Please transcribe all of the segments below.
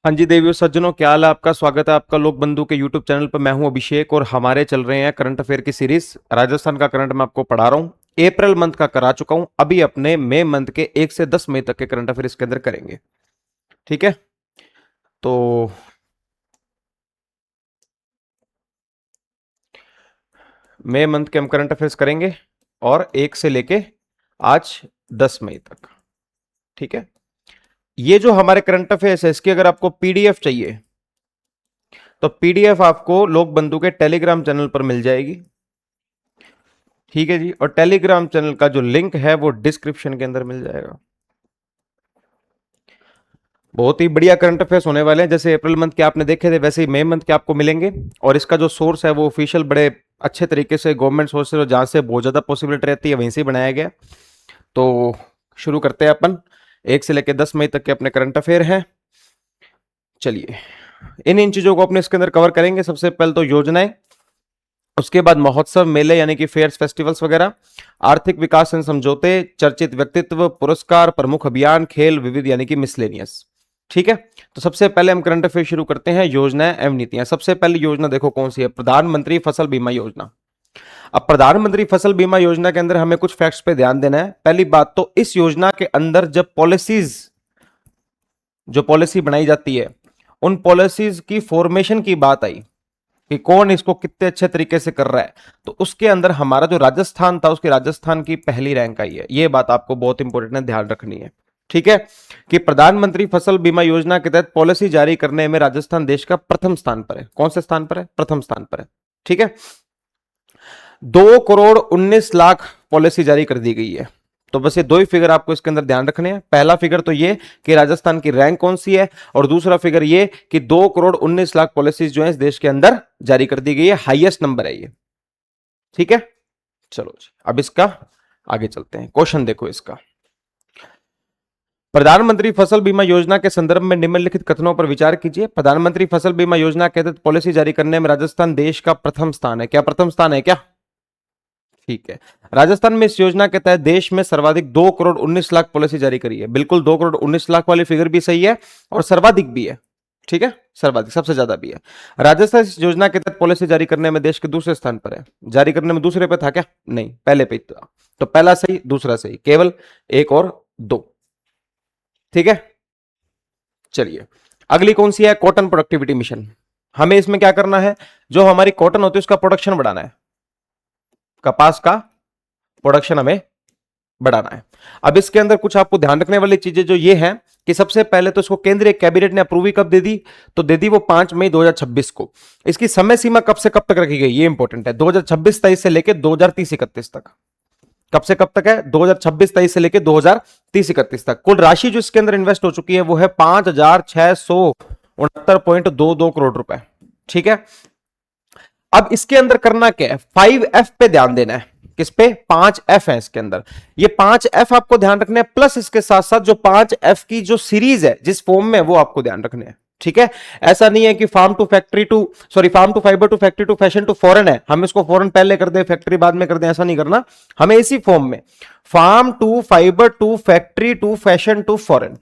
हाँ जी देवियों सज्जनों, क्या हाल है आपका। स्वागत है आपका लोक बंधु के यूट्यूब चैनल पर। मैं हूं अभिषेक और हमारे चल रहे हैं करंट अफेयर की सीरीज। राजस्थान का करंट मैं आपको पढ़ा रहा हूं। अप्रैल मंथ का करा चुका हूं, अभी अपने मई मंथ के 1 से 10 मई तक के करंट अफेयर इसके अंदर करेंगे। ठीक है, तो मई मंथ के हम करंट अफेयर्स करेंगे और 1 से लेके आज 10 मई तक। ठीक है, ये जो हमारे करंट अफेयर्स है इसकी अगर आपको पीडीएफ चाहिए तो पीडीएफ आपको लोक बंधु के टेलीग्राम चैनल पर मिल जाएगी। ठीक है जी, और टेलीग्राम चैनल का जो लिंक है वो डिस्क्रिप्शन के अंदर मिल जाएगा। बहुत ही बढ़िया करंट अफेयर्स होने वाले हैं। जैसे अप्रैल मंथ के आपने देखे थे वैसे ही मई मंथ के आपको मिलेंगे। और इसका जो सोर्स है वो ऑफिशियल बड़े अच्छे तरीके से गवर्नमेंट सोर्स से, जहां से बहुत ज्यादा पॉसिबिलिटी रहती है वहीं से बनाया गया। तो शुरू करते हैं अपन। 1 से लेकर 10 मई तक के अपने करंट अफेयर हैं। चलिए, इन चीजों को अपने इसके अंदर कवर करेंगे। सबसे पहले तो योजनाएं, उसके बाद महोत्सव, मेले यानी कि फेयर्स, फेस्टिवल्स वगैरह, आर्थिक विकास एवं समझौते, चर्चित व्यक्तित्व, पुरस्कार, प्रमुख अभियान, खेल, विविध यानी कि मिसलेनियस। ठीक है, तो सबसे पहले हम करंट अफेयर शुरू करते हैं, योजनाएं एवं नीतियां। सबसे पहली योजना देखो कौन सी है, प्रधानमंत्री फसल बीमा योजना। अब प्रधानमंत्री फसल बीमा योजना के अंदर हमें कुछ फैक्ट्स पे ध्यान देना है। पहली बात तो इस योजना के अंदर जब जो पॉलिसी बनाई जाती है उन पॉलिसीज की फॉर्मेशन की बात आई कि कौन इसको कितने अच्छे तरीके से कर रहा है, तो उसके अंदर हमारा जो राजस्थान था उसकी राजस्थान की पहली रैंक आई है। यह बात आपको बहुत इंपॉर्टेंट है, ध्यान रखनी है। ठीक है, कि प्रधानमंत्री फसल बीमा योजना के तहत पॉलिसी जारी करने में राजस्थान देश का प्रथम स्थान पर है। कौन से स्थान पर है? प्रथम स्थान पर है। ठीक है, 2,19,00,000 पॉलिसी जारी कर दी गई है। तो बस ये दो ही फिगर आपको इसके अंदर ध्यान रखने हैं। पहला फिगर तो ये कि राजस्थान की रैंक कौन सी है, और दूसरा फिगर ये कि 2,19,00,000 पॉलिसीज जो है इस देश के अंदर जारी कर दी गई है। हाईएस्ट नंबर है ये। ठीक है, चलो जी, अब इसका आगे चलते हैं। क्वेश्चन देखो इसका, प्रधानमंत्री फसल बीमा योजना के संदर्भ में निम्नलिखित कथनों पर विचार कीजिए। प्रधानमंत्री फसल बीमा योजना के तहत पॉलिसी जारी करने में राजस्थान देश का प्रथम स्थान है। क्या प्रथम स्थान है क्या? ठीक है, राजस्थान में इस योजना के तहत देश में सर्वाधिक 2,19,00,000 पॉलिसी जारी करी है। बिल्कुल 2,19,00,000 वाली फिगर भी सही है और सर्वाधिक भी है। ठीक है, सर्वाधिक, सबसे ज्यादा भी है। राजस्थान इस योजना के तहत पॉलिसी जारी करने में देश के दूसरे स्थान पर है। जारी करने में दूसरे पे था क्या? नहीं, पहले पे था। तो पहला सही, दूसरा सही, केवल एक और दो। ठीक है, चलिए अगली कौन सी है, कॉटन प्रोडक्टिविटी मिशन। हमें इसमें क्या करना है, जो हमारी कॉटन होती है उसका प्रोडक्शन बढ़ाना है। कपास का प्रोडक्शन हमें बढ़ाना है। अब इसके अंदर कुछ आपको ध्यान रखने वाली चीजें जो ये है कि सबसे पहले तो इसको केंद्रीय कैबिनेट ने अप्रूव कब दे दी, तो दे दी वो 5 मई 2026 को। इसकी समय सीमा कब से कब तक रखी गई, ये इंपॉर्टेंट है, 2026-23 से लेकर 2030-31 तक। कब से कब तक है? 2026-23 से लेकर 2030-31 तक। कुल राशि जो इसके अंदर इन्वेस्ट हो चुकी है वो है 5,669.22 करोड़ रुपए। ठीक है, अब इसके अंदर करना क्या है, 5F पे ध्यान देना है। किस पे? 5F है इसके अंदर। ये 5F आपको ध्यान रखने हैं, प्लस इसके साथ साथ जो 5F की जो सीरीज है जिस फॉर्म में, वो आपको ध्यान रखने हैं। ठीक है, ऐसा नहीं है कि farm to fibre to factory to fashion to foreign है, हम इसको फॉरेन पहले कर दें फैक्ट्री बाद में कर दें, ऐसा नहीं करना। हमें इसी फॉर्म में farm to fibre to factory to fashion to foreign,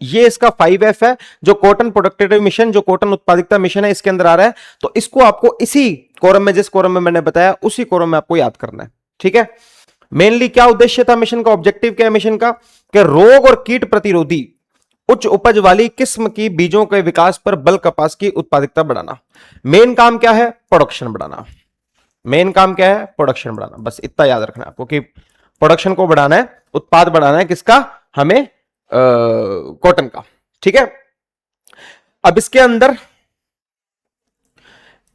ये इसका 5F है। जो कॉटन प्रोडक्टिविटी मिशन, जो कॉटन उत्पादकता मिशन है, इसके अंदर आ रहा है। तो इसको आपको इसी कॉलम में, जिस कॉलम में मैंने बताया उसी कॉलम में आपको याद करना है। ठीक है, मेनली क्या उद्देश्य था मिशन का, ऑब्जेक्टिव क्या है मिशन का, कि रोग और कीट प्रतिरोधी उच्च उपज वाली किस्म की बीजों के विकास पर बल, कपास की उत्पादकता बढ़ाना। मेन काम क्या है? प्रोडक्शन बढ़ाना। मेन काम क्या है? प्रोडक्शन बढ़ाना। बस इतना याद रखना है आपको कि प्रोडक्शन को बढ़ाना है, उत्पाद बढ़ाना है। किसका? हमें कॉटन का। ठीक है, अब इसके अंदर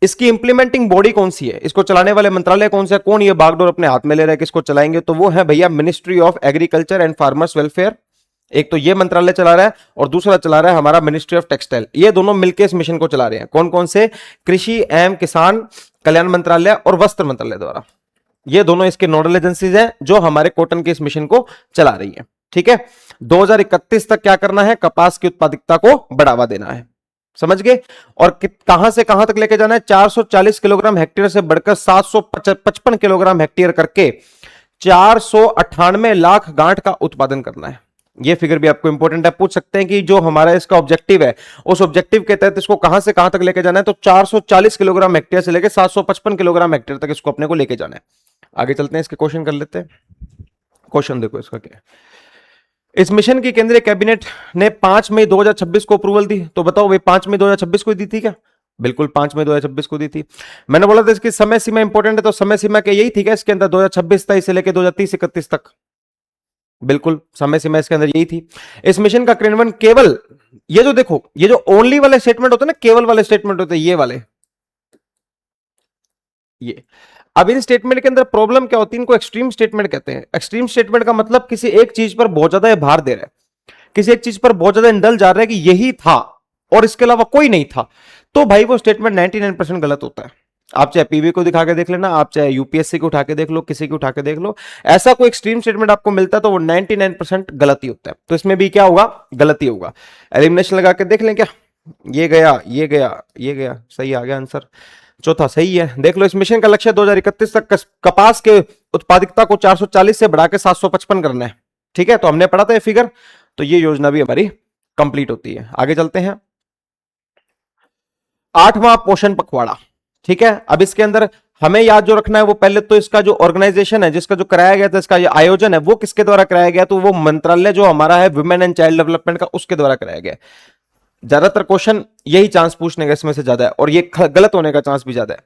इसकी इंप्लीमेंटिंग बॉडी कौन सी है, इसको चलाने वाले मंत्रालय कौन सा है, कौन ये बागडोर अपने हाथ में ले रहा है, किसको चलाएंगे, तो वो है भैया ministry of agriculture and farmers welfare. एक तो ये मंत्रालय चला रहा है और दूसरा चला रहा है हमारा मिनिस्ट्री ऑफ टेक्सटाइल। ये दोनों मिलकर इस मिशन को चला रहे हैं। कौन कौन से? कृषि एवं किसान कल्याण मंत्रालय और वस्त्र मंत्रालय द्वारा। ये दोनों इसके नोडल एजेंसीज हैं जो हमारे कॉटन के इस मिशन को चला रही है। ठीक है, 2031 तक क्या करना है? कपास की उत्पादकता को बढ़ावा देना है। समझ गए? और कहां से कहां तक लेके जाना है? 440 किलोग्राम हेक्टेयर से बढ़कर 755 किलोग्राम हेक्टेयर करके 498 लाख गांठ का उत्पादन करना है। ये फिगर भी आपको इंपॉर्टेंट है, पूछ सकते हैं कि जो हमारा इसका ऑब्जेक्टिव है उस ऑब्जेक्टिव के तहत इसको कहां से कहां तक लेके जाना है, तो 440 किलोग्राम हेक्टेयर से लेकर 755 किलोग्राम हेक्टेयर तक इसको अपने को लेके जाना है। आगे चलते हैं, इसके क्वेश्चन कर लेते हैं। क्वेश्चन देखो इसका क्या है। इस मिशन की केंद्रीय कैबिनेट ने 5 मई 2026 को अप्रूवल दी, तो बताओ भाई 5 मई 2026 को दी थी क्या? बिल्कुल 5 मई 2026 को दी थी। मैंने बोला था इसकी समय सीमा इंपॉर्टेंट है, तो समय सीमा के यही थी क्या इसके अंदर 2026 से लेकर 2030-31 तक? बिल्कुल समय सीमा इसके अंदर यही थी। इस मिशन का क्रियान्वयन केवल, ये जो देखो ये जो ओनली वाले स्टेटमेंट होते हैं ना, केवल वाले स्टेटमेंट होते हैं ये वाले, ये अब इन स्टेटमेंट के अंदर प्रॉब्लम क्या होती है, इनको एक्सट्रीम स्टेटमेंट कहते हैं। एक्सट्रीम स्टेटमेंट का मतलब किसी एक चीज पर बहुत ज्यादा भार दे रहा है, किसी एक चीज पर बहुत ज्यादा इंडल जा रहा है कि यही था और इसके अलावा कोई नहीं था, तो भाई वो स्टेटमेंट 99% गलत होता है। आप चाहे पीवी को दिखा के देख लेना, आप चाहे यूपीएससी को उठा के देख लो, किसी को उठा के देख लो, ऐसा कोई एक्सट्रीम स्टेटमेंट आपको मिलता है तो वो 99% गलती होता है। तो इसमें भी क्या होगा, गलती होगा। एलिमिनेशन लगा के देख लें क्या, ये गया ये गया ये गया, सही आ गया आंसर, चौथा सही है। देख लो, इस मिशन का लक्ष्य 2031 तक कपास के उत्पादकता को 440 से बढ़ा के 755 करना है। ठीक है, तो हमने पढ़ा था ये फिगर, तो ये योजना भी हमारी कंप्लीट होती है। आगे चलते हैं, 8वां पोषण पखवाड़ा। ठीक है, अब इसके अंदर हमें याद जो रखना है वो पहले तो इसका जो ऑर्गेनाइजेशन है, जिसका जो कराया गया था, इसका जो आयोजन है वो किसके द्वारा कराया गया, तो वो मंत्रालय जो हमारा है वुमेन एंड चाइल्ड डेवलपमेंट का, उसके द्वारा कराया गया। ज्यादातर क्वेश्चन यही चांस पूछने का इसमें से ज्यादा है, और ये गलत होने का चांस भी ज्यादा है,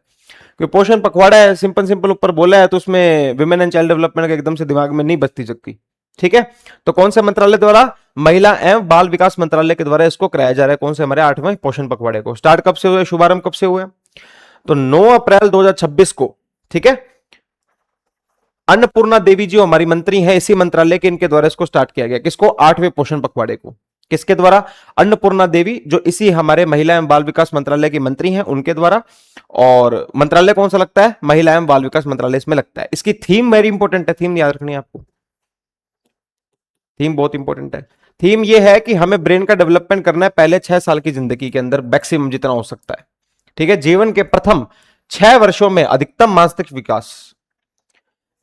क्योंकि पोषण पखवाड़ा है, सिंपल सिंपल ऊपर बोला है, तो उसमें वुमेन एंड चाइल्ड डेवलपमेंट का एकदम से दिमाग में नहीं बसती सकती। ठीक है, तो कौन से मंत्रालय द्वारा, महिला एवं बाल विकास मंत्रालय के द्वारा इसको कराया जा रहा है। कौन से, हमारे 8वें पोषण पखवाड़े को। स्टार्ट कब से हुए, शुभारंभ कब से हुए, तो 9 अप्रैल 2026 को। ठीक है, अन्नपूर्णा देवी जी हमारी मंत्री हैं इसी मंत्रालय के, इनके द्वारा इसको स्टार्ट किया गया। किसको, 8वें पोषण पखवाड़े को। किसके द्वारा, अन्नपूर्णा देवी जो इसी हमारे महिला एवं बाल विकास मंत्रालय की मंत्री हैं उनके द्वारा। और मंत्रालय कौन सा लगता है, महिला एवं बाल विकास मंत्रालय इसमें लगता है। इसकी थीम वेरी इंपॉर्टेंट है, थीम याद रखनी है आपको, थीम बहुत इंपॉर्टेंट है। थीम ये है कि हमें ब्रेन का डेवलपमेंट करना है पहले 6 साल की जिंदगी के अंदर, मैक्सिमम जितना हो सकता है। ठीक है, जीवन के प्रथम 6 वर्षों में अधिकतम मस्तिष्क विकास,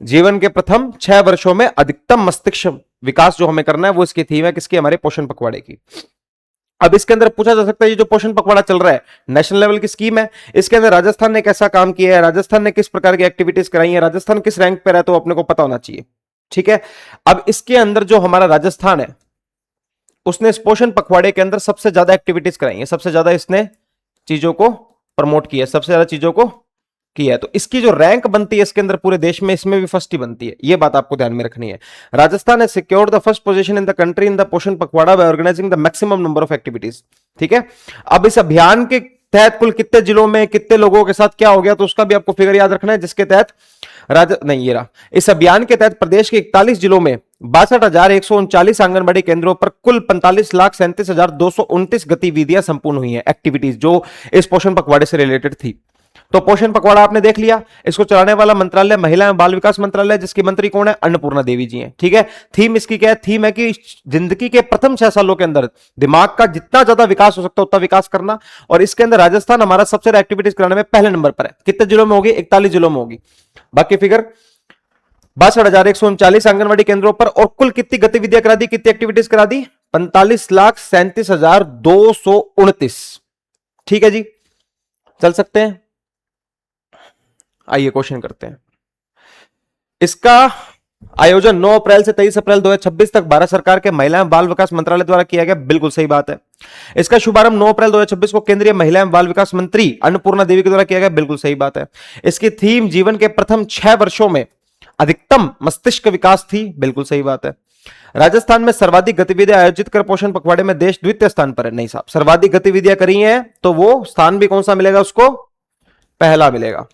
जीवन के प्रथम 6 वर्षों में अधिकतम मस्तिष्क विकास जो हमें करना है, वो इसकी थीम है। किसकी, हमारे पोषण पखवाड़े की। अब इसके अंदर पूछा जा सकता है, ये जो पोषण पखवाड़ा चल रहा है नेशनल लेवल की स्कीम है, इसके अंदर राजस्थान ने कैसा काम किया है, राजस्थान ने किस प्रकार की एक्टिविटीज कराई है, राजस्थान किस रैंक पर है, तो अपने को पता होना चाहिए। ठीक है, अब इसके अंदर जो हमारा राजस्थान है, उसने इस पोषण पखवाड़े के अंदर सबसे ज्यादा एक्टिविटीज कराई है, सबसे ज्यादा इसने चीजों को प्रमोट किया, सबसे ज्यादा चीजों को किया है। तो इसकी जो रैंक बनती है इसके अंदर पूरे देश में, इसमें भी फर्स्ट ही बनती है। ये बात आपको ध्यान में रखनी है। Rajasthan has secured the first position in the country in the Poshan Pakhwada by organising the maximum number of activities. ठीक है, अब इस अभियान के तहत कुल कितने जिलों में कितने लोगों के साथ क्या हो गया, तो उसका भी आपको फिगर याद रखना है। जिसके तहत नहीं, ये रहा, इस अभियान के तहत प्रदेश के 41 जिलों में 62,139 आंगनबाड़ी केंद्रों पर कुल 45,37,229 गतिविधियां संपूर्ण हुई हैं, एक्टिविटीज जो इस पोषण पखवाड़े से रिलेटेड थी। तो पोषण पखवाड़ा आपने देख लिया, इसको चलाने वाला मंत्रालय महिला एवं बाल विकास मंत्रालय, जिसकी मंत्री कौन है, अन्नपूर्णा देवी जी हैं। ठीक है, थीम इसकी क्या है, थीम है कि जिंदगी के प्रथम 6 सालों के अंदर दिमाग का जितना ज्यादा विकास हो सकता है उतना विकास करना। और इसके अंदर राजस्थान हमारा सबसे ज्यादा एक्टिविटीज कराने में पहले नंबर पर है। कितने जिलों में होगी, 41 जिलों में होगी। बाकी फिगर 62,139 आंगनबाड़ी केंद्रों पर, और कुल कितनी गतिविधियां करा दी, कितनी एक्टिविटीज करा दी, 45,37,229। ठीक है जी, चल सकते हैं। आइए क्वेश्चन करते हैं। इसका आयोजन 9 अप्रैल से 23 अप्रैल 2026 तक भारत सरकार के महिला एवं बाल विकास मंत्रालय द्वारा किया गया। बिल्कुल सही बात है। इसका शुभारंभ 9 अप्रैल 2026 को केंद्रीय महिला एवं बाल विकास मंत्री अन्नपूर्णा देवी के द्वारा किया गया। बिल्कुल सही बात है। इसकी थीम जीवन के प्रथम 6 वर्षों में अधिकतम मस्तिष्क विकास थी। बिल्कुल सही बात है। राजस्थान में सर्वाधिक गतिविधियां आयोजित कर पोषण पखवाड़े में देश द्वितीय स्थान पर है। नहीं साहब, सर्वाधिक गतिविधियां करी हैं तो वो स्थान भी कौन सा मिलेगा उसको, पहला मिलेगा।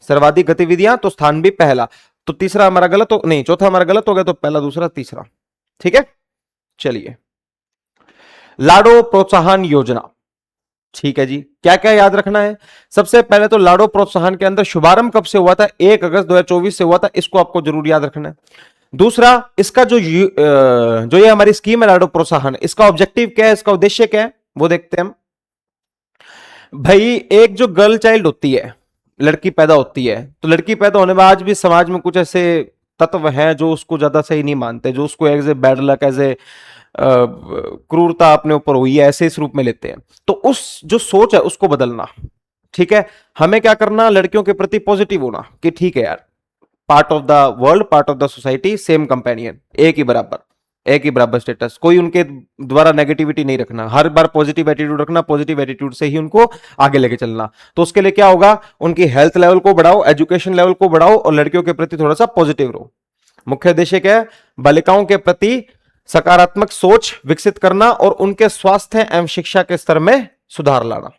सर्वाधिक गतिविधियां तो स्थान भी पहला, तो तीसरा हमारा गलत हो, नहीं चौथा हमारा गलत हो गया, तो पहला दूसरा तीसरा। ठीक है, चलिए। लाडो प्रोत्साहन योजना, ठीक है जी, क्या क्या याद रखना है। सबसे पहले तो लाडो प्रोत्साहन के अंदर शुभारंभ कब से हुआ था, 1 अगस्त 2024 से हुआ था, इसको आपको जरूर याद रखना है। दूसरा, इसका जो ये हमारी स्कीम है लाडो प्रोत्साहन, इसका ऑब्जेक्टिव क्या है, इसका उद्देश्य क्या है, वो देखते हैं हम। भाई एक जो गर्ल चाइल्ड होती है, लड़की पैदा होती है, तो लड़की पैदा होने में आज भी समाज में कुछ ऐसे तत्व हैं जो उसको ज्यादा सही नहीं मानते, जो उसको as a bad luck, as a क्रूरता अपने ऊपर हुई है, ऐसे इस रूप में लेते हैं। तो उस जो सोच है उसको बदलना। ठीक है, हमें क्या करना, लड़कियों के प्रति पॉजिटिव होना कि ठीक है यार, part of the world, part of the society, same companion, एक ही बराबर, एक ही बराबर स्टेटस, कोई उनके द्वारा नेगेटिविटी नहीं रखना, हर बार पॉजिटिव एटीट्यूड रखना, पॉजिटिव एटीट्यूड से ही उनको आगे लेके चलना। तो उसके लिए क्या होगा, उनकी हेल्थ लेवल को बढ़ाओ, एजुकेशन लेवल को बढ़ाओ और लड़कियों के प्रति थोड़ा सा पॉजिटिव रहो। मुख्य उद्देश्य क्या है, बालिकाओं के प्रति सकारात्मक सोच विकसित करना और उनके स्वास्थ्य एवं शिक्षा के स्तर में सुधार लाना,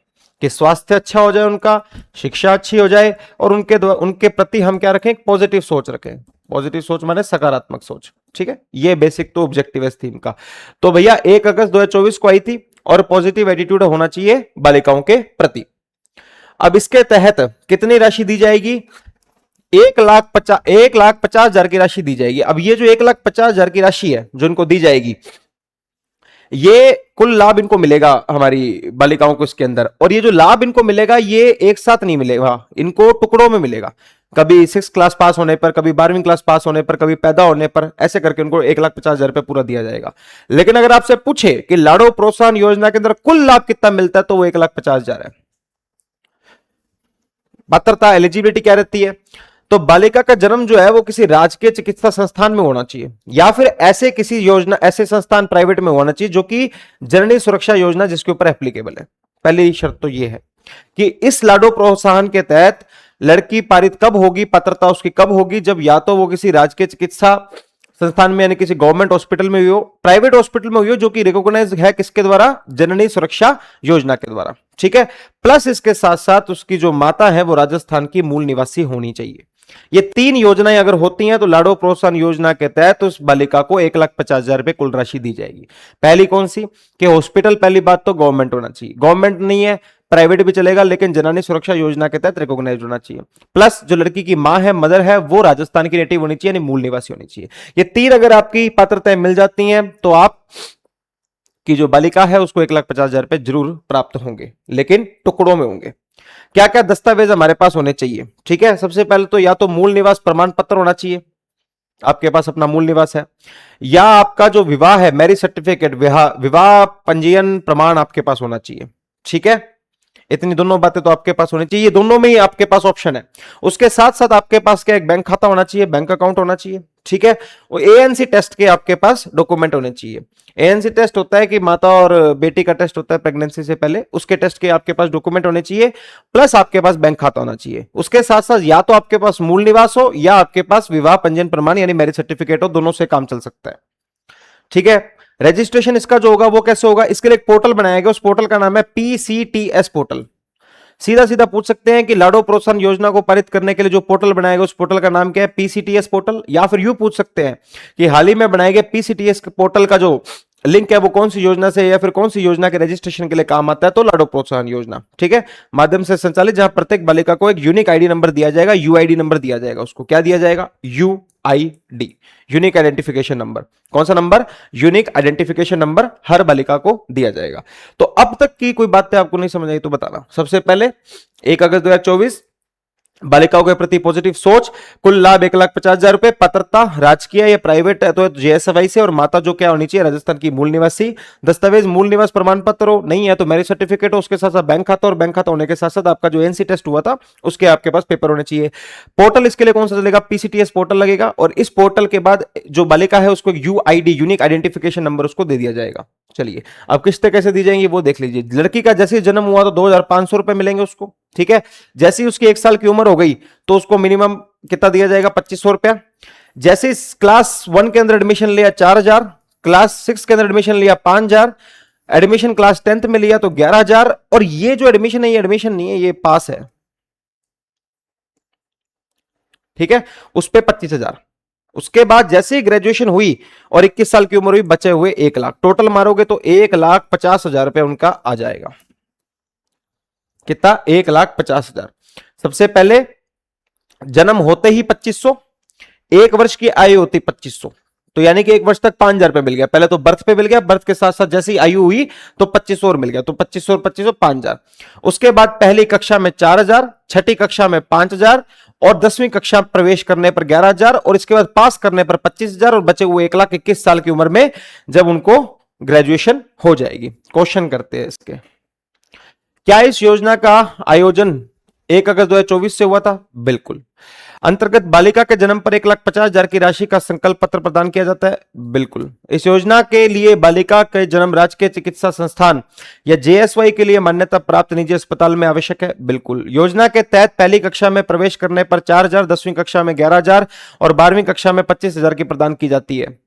कि स्वास्थ्य अच्छा हो जाए, उनका शिक्षा अच्छी हो जाए और उनके प्रति हम क्या रखें, पॉजिटिव सोच रखें। पॉजिटिव सोच माने सकारात्मक सोच। ठीक है, ये बेसिक तो ऑब्जेक्टिव है इस थीम का। तो भैया 1 अगस्त 2024 को आई थी और पॉजिटिव एटीट्यूड होना चाहिए बालिकाओं के प्रति। अब इसके तहत कितनी राशि दी जाएगी, 1,50,000 की राशि दी जाएगी। अब ये जो 1,50,000 की राशि है जो इनको दी जाएगी, ये कुल लाभ इनको मिलेगा हमारी बालिकाओं को इसके अंदर, और ये जो लाभ इनको मिलेगा ये एक साथ नहीं मिलेगा, इनको टुकड़ों में मिलेगा। कभी 6 क्लास पास होने पर, कभी 12वीं क्लास पास होने पर, कभी पैदा होने पर, ऐसे करके उनको 1,50,000 रुपए पूरा दिया जाएगा। लेकिन अगर आपसे पूछे कि लाड़ो प्रोत्साहन योजना के अंदर कुल लाभ कितना मिलता है, तो वो 1,50,000 है। पात्रता एलिजिबिलिटी क्या रहती है, तो बालिका का जन्म जो है वो किसी राजकीय चिकित्सा संस्थान में होना चाहिए या फिर ऐसे किसी योजना, ऐसे संस्थान प्राइवेट में होना चाहिए जो कि जननी सुरक्षा योजना जिसके ऊपर एप्लीकेबल है। पहली शर्त तो ये है कि इस लाडो प्रोत्साहन के तहत लड़की पारित कब होगी, पात्रता उसकी कब होगी, जब या तो वो किसी राजकीय चिकित्सा संस्थान में यानी किसी गवर्नमेंट हॉस्पिटल में हुई हो, प्राइवेट हॉस्पिटल में हुई हो, जो कि रिकॉग्नाइज है किसके द्वारा, जननी सुरक्षा योजना के द्वारा। ठीक है, प्लस इसके साथ साथ उसकी जो माता है वो राजस्थान की मूल निवासी होनी चाहिए। ये 3 योजनाएं अगर होती हैं तो लाडो प्रोत्साहन योजना के तहत उस बालिका को 1,50,000 रुपए कुल राशि दी जाएगी। पहली कौन सी, कि हॉस्पिटल, पहली बात तो गवर्नमेंट होना चाहिए, गवर्नमेंट नहीं है प्राइवेट भी चलेगा लेकिन जननी सुरक्षा योजना के तहत रिकॉग्नाइज होना चाहिए। प्लस जो लड़की की मां है, मदर है, वो राजस्थान की नेटिव होनी चाहिए, यानी मूल निवासी होनी चाहिए। ये 3 अगर आपकी पात्रताएं मिल जाती हैं तो आप की जो बालिका है उसको 1,50,000 रुपए जरूर प्राप्त होंगे, लेकिन टुकड़ों में होंगे। क्या क्या दस्तावेज हमारे पास होने चाहिए, ठीक है, सबसे पहले तो या तो मूल निवास प्रमाण पत्र होना चाहिए, आपके पास अपना मूल निवास है, या आपका जो विवाह है, मैरिज सर्टिफिकेट, विवाह पंजीयन प्रमाण आपके पास होना चाहिए। ठीक है, इतनी दोनों बातें तो आपके पास होनी चाहिए, दोनों में ही आपके पास ऑप्शन है। उसके साथ साथ आपके पास क्या, एक बैंक खाता होना चाहिए, बैंक अकाउंट होना चाहिए। ठीक है, वो एएनसी टेस्ट के आपके पास डॉक्यूमेंट होने चाहिए। एएनसी टेस्ट होता है कि माता और बेटी का टेस्ट होता है प्रेगनेंसी से पहले, उसके टेस्ट के आपके पास डॉक्यूमेंट होने चाहिए, प्लस आपके पास बैंक खाता होना चाहिए। उसके साथ साथ या तो आपके पास मूल निवास हो या आपके पास विवाह पंजीयन प्रमाण यानी मैरिज सर्टिफिकेट हो, दोनों से काम चल सकता है। ठीक है, रजिस्ट्रेशन इसका जो होगा वो कैसे होगा, इसके लिए एक पोर्टल बनाया गया, उस पोर्टल का नाम है पीसीटीएस पोर्टल। सीधा सीधा पूछ सकते हैं कि लाडो प्रोत्साहन योजना को पारित करने के लिए जो पोर्टल बनाया गया उस पोर्टल का नाम क्या है, पीसीटीएस पोर्टल। या फिर यूं पूछ सकते हैं कि हाल ही में बनाए गए पीसीटीएस पोर्टल का जो लिंक है वो कौन सी योजना से या फिर कौन सी योजना के रजिस्ट्रेशन के लिए काम आता है, तो लाडो प्रोत्साहन योजना। ठीक है, माध्यम से संचालित, जहां प्रत्येक बालिका को एक यूनिक आईडी नंबर दिया जाएगा, यूआईडी नंबर दिया जाएगा। उसको क्या दिया जाएगा, यूआईडी, यूनिक आइडेंटिफिकेशन नंबर। कौन सा नंबर, यूनिक आइडेंटिफिकेशन नंबर हर बालिका को दिया जाएगा। तो अब तक की कोई बातें आपको नहीं समझ आई तो बताना। सबसे पहले 1 अगस्त 2024 बालिकाओं के प्रति पॉजिटिव सोच, कुल लाभ 1,50,000 रुपए, पात्रता राजकीय या प्राइवेट है तो जेएसवाई से, और माता जो क्या होनी चाहिए, राजस्थान की मूल निवासी। दस्तावेज मूल निवास प्रमाण पत्र हो, नहीं है तो मैरिज सर्टिफिकेट हो, उसके साथ साथ बैंक खाता, और बैंक खाता होने के साथ साथ आपका जो एनसी टेस्ट हुआ था उसके आपके पास पेपर होने चाहिए। पोर्टल इसके लिए कौन सा चलेगा, पीसीटीएस पोर्टल लगेगा, और इस पोर्टल के बाद जो बालिका है उसको यूआईडी, यूनिक आइडेंटिफिकेशन नंबर, उसको दे दिया जाएगा। चलिए, अब किस्तें कैसे दी जाएंगी वो देख लीजिए। लड़की का जैसे जन्म हुआ तो 2,500 रुपए मिलेंगे उसको। ठीक है, जैसे ही उसकी 1 साल की उम्र हो गई तो उसको मिनिमम कितना दिया जाएगा, 2,500 रुपया। जैसे क्लास 1 के अंदर एडमिशन लिया 4,000, क्लास 6 के अंदर एडमिशन लिया 5,000, एडमिशन क्लास 10th में लिया तो 11,000, और ये जो एडमिशन है ये एडमिशन नहीं है, ये पास है। ठीक है, उस पर 25,000। उसके बाद जैसे ही ग्रेजुएशन हुई और 21 साल की उम्र हुई, बचे हुए 1 लाख, टोटल मारोगे तो 1,50,000 रुपए उनका आ जाएगा। कितना, 1,50,000। सबसे पहले जन्म होते ही 2,500, 1 वर्ष की आयु होती 2,500, तो यानी कि 1 वर्ष तक 5,000 रुपए मिल गया। पहले तो बर्थ पे मिल गया, बर्थ के साथ साथ जैसे ही आयु हुई तो 2,500 और मिल गया, तो 2,500 और 2,500 5,000। उसके बाद पहली कक्षा में 4,000, छठी कक्षा में 5,000, और 10वीं कक्षा प्रवेश करने पर 11,000 और इसके बाद पास करने पर 25,000 और बचे हुए 1,21,000 की उम्र में जब उनको ग्रेजुएशन हो जाएगी। क्वेश्चन करते हैं इसके, क्या इस योजना का आयोजन 1 अगस्त 2024 से हुआ था? बिल्कुल। अंतर्गत बालिका के जन्म पर 1,50,000 की राशि का संकल्प पत्र प्रदान किया जाता है? बिल्कुल। इस योजना के लिए बालिका के जन्म राजकीय चिकित्सा संस्थान या जेएसवाई के लिए मान्यता प्राप्त निजी अस्पताल में आवश्यक है? बिल्कुल। योजना के तहत पहली कक्षा में प्रवेश करने पर 4,000, 10वीं कक्षा में 11,000 और 12वीं कक्षा में 25,000 की प्रदान की जाती है।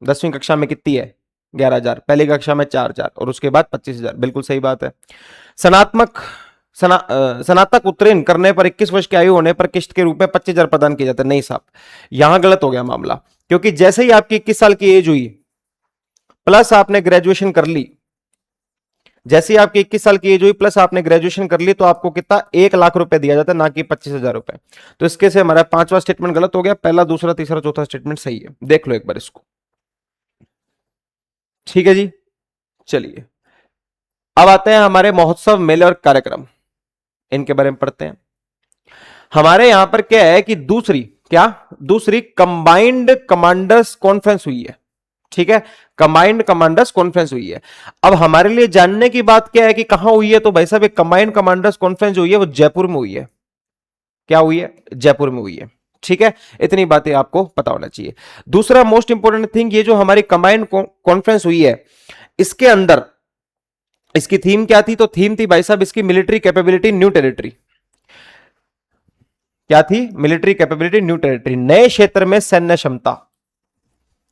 10वीं कक्षा में कितनी है? 11,000, पहली कक्षा में 4,000 और उसके बाद 25,000। बिल्कुल सही बात है। स्नातक उत्तीर्ण करने पर 21 वर्ष की आयु होने पर किस्त के रूप में 25,000 प्रदान किए जाते हैं। नहीं साहब, यहां गलत हो गया मामला, क्योंकि जैसे ही आपकी 21 साल की एज हुई प्लस आपने ग्रेजुएशन कर ली, जैसे ही आपकी 21 साल की एज हुई प्लस आपने ग्रेजुएशन कर ली, तो आपको कितना 1,00,000 रुपए दिया जाता है, ना कि 25,000 रुपए। तो इसके से हमारा 5वां स्टेटमेंट गलत हो गया, पहला, दूसरा, तीसरा, चौथा स्टेटमेंट सही है। देख लो एक बार इसको। ठीक है जी, चलिए अब आते हैं हमारे महोत्सव, मेले और कार्यक्रम, इनके बारे में पढ़ते हैं। हमारे यहां पर क्या है कि दूसरी कंबाइंड कमांडर्स कॉन्फ्रेंस हुई है। ठीक है, कंबाइंड कमांडर्स कॉन्फ्रेंस हुई है। अब हमारे लिए जानने की बात क्या है कि कहां हुई है, तो भाई साहब कंबाइंड कमांडर्स कॉन्फ्रेंस जो हुई है वो जयपुर में हुई है। क्या हुई है? जयपुर में हुई है। ठीक है, इतनी बातें आपको पता होना चाहिए। दूसरा मोस्ट इंपोर्टेंट थिंग, ये जो हमारी कंबाइंड कॉन्फ्रेंस हुई है, इसके अंदर इसकी थीम क्या थी? तो थीम थी भाई साहब इसकी मिलिट्री कैपेबिलिटी न्यू टेरिटरी। क्या थी? मिलिट्री कैपेबिलिटी न्यू टेरिटरी, नए क्षेत्र में सैन्य क्षमता।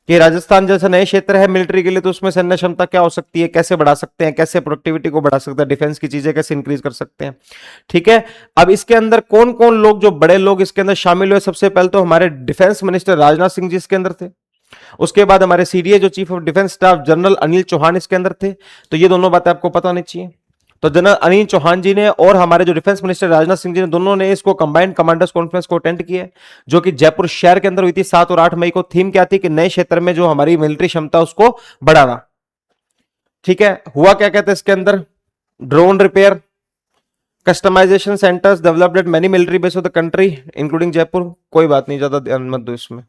कि राजस्थान जैसा नए क्षेत्र है मिलिट्री के लिए, तो उसमें सैन्य क्षमता क्या हो सकती है, कैसे बढ़ा सकते हैं, कैसे प्रोडक्टिविटी को बढ़ा सकते हैं, डिफेंस की चीजें कैसे इंक्रीज कर सकते हैं। ठीक है, अब इसके अंदर कौन कौन लोग, जो बड़े लोग इसके अंदर शामिल हुए, सबसे पहले तो हमारे डिफेंस मिनिस्टर राजनाथ सिंह जी इसके अंदर थे। उसके बाद हमारे सीडीए जो chief of defence staff general Anil Chauhan इसके अंदर थे। तो ये दोनों बातें आपको पता होनी चाहिए। तो जनरल अनिल चौहान जी ने और हमारे जो डिफेंस मिनिस्टर राजनाथ सिंह जी ने, दोनों ने इसको कंबाइंड कमांडर्स कॉन्फ्रेंस को अटेंड किया, जो कि जयपुर शहर के अंदर हुई थी 7 और 8 मई को। थीम क्या थी कि नए क्षेत्र में जो हमारी मिलिट्री क्षमता उसको बढ़ाना। ठीक है, हुआ क्या कहते हैं इसके अंदर? Drone repair, customisation centres developed at many military base of the country including Jaipur. कोई बात नहीं, ज्यादा ध्यान मत दो इसमें,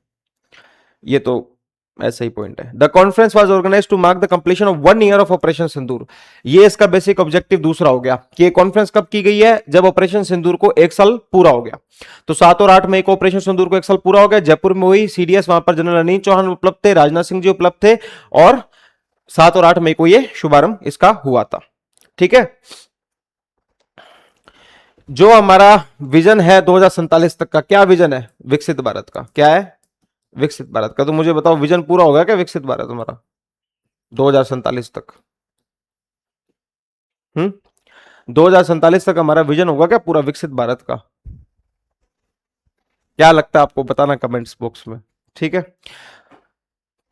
ये तो ऐसा ही पॉइंट है। The conference was organise to mark the completion of 1 year of operation Sindoor. ये इसका बेसिक ऑब्जेक्टिव दूसरा हो गया कि ये कॉन्फ्रेंस कब की गई है? जब ऑपरेशन सिंदूर को 1 साल पूरा हो गया। तो 7 और 8 मई को ऑपरेशन सिंदूर को 1 साल पूरा हो गया, जयपुर में हुई। सीडीएस वहां पर जनरल अनिल चौहान उपलब्ध थे, राजनाथ सिंह जी उपलब्ध थे, और 7 और 8 मई को ये शुभारंभ इसका हुआ था। ठीक है, जो हमारा विजन है 2047 तक का, क्या विजन है? विकसित भारत का। क्या है? विकसित भारत का। तो मुझे बताओ विजन पूरा होगा क्या विकसित भारत हमारा 2047 तक? 2047 तक हमारा विजन होगा क्या पूरा विकसित भारत का? क्या लगता है आपको? बताना कमेंट्स बॉक्स में। ठीक है,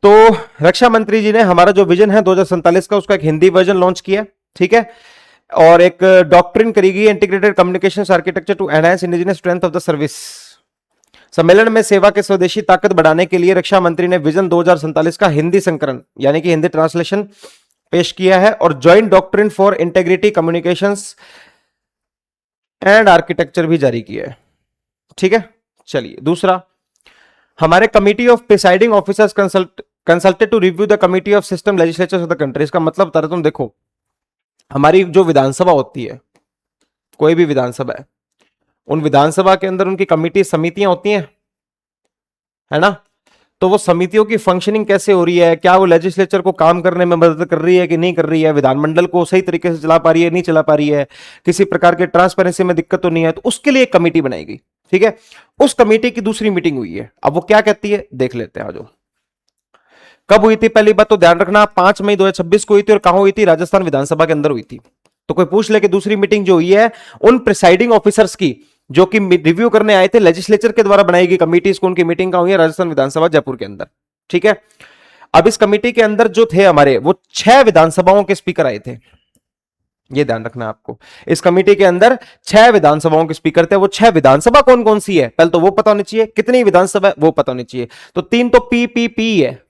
तो रक्षा मंत्री जी ने हमारा जो विजन है 2047 का, उसका एक हिंदी वर्जन लॉन्च किया। ठीक है, और एक डॉक्ट्रिन करी गई, integrated communication architecture to enhance indigenous strength of the service. सम्मेलन में सेवा के स्वदेशी ताकत बढ़ाने के लिए रक्षा मंत्री ने विजन 2047 का हिंदी संस्करण यानी कि हिंदी ट्रांसलेशन पेश किया है, और joint doctrine for integrity communications and architecture भी जारी किया है। ठीक है, चलिए दूसरा, हमारे committee of presiding officers consulted to review the committee of system legislatures of the country. इसका मतलब बता रहा तुम देखो, हमारी जो विधानसभा होती है, कोई भी विधानसभा है, उन विधानसभा के अंदर उनकी कमिटी समितियां होती हैं, है ना? तो वो समितियों की फंक्शनिंग कैसे हो रही है, क्या वो लेजिस्लेचर को काम करने में मदद कर रही है कि नहीं कर रही है, विधानमंडल को सही तरीके से चला पा रही है नहीं चला पा रही है, किसी प्रकार के ट्रांसपेरेंसी में दिक्कत तो नहीं है, तो उसके लिए एक कमेटी बनाई गई। ठीक है, उस कमेटी की दूसरी मीटिंग हुई है। अब वो क्या कहती है देख लेते हैं। जो कब हुई थी? पहली बात तो ध्यान रखना, 5 मई 2026 को हुई थी, और कहां हुई थी? राजस्थान विधानसभा के अंदर हुई थी। तो कोई पूछ ले कि दूसरी मीटिंग जो हुई है उन प्रिसाइडिंग ऑफिसर्स की, जो कि रिव्यू करने आए थे, लेजिस्लेचर के द्वारा बनाई गई कमेटी, इसको उनकी मीटिंग का हुई है राजस्थान विधानसभा जयपुर के अंदर। ठीक है, अब इस कमेटी के अंदर जो थे हमारे, वो 6 विधानसभाओं के स्पीकर आए थे। ये ध्यान रखना आपको, इस कमेटी के अंदर 6 विधानसभाओं के स्पीकर थे। वो 6 विधानसभा कौन कौन सी है पहले तो वो पता होनी चाहिए, कितनी विधानसभा है वो पता होनी चाहिए। तो 3 तो पीपीपी है।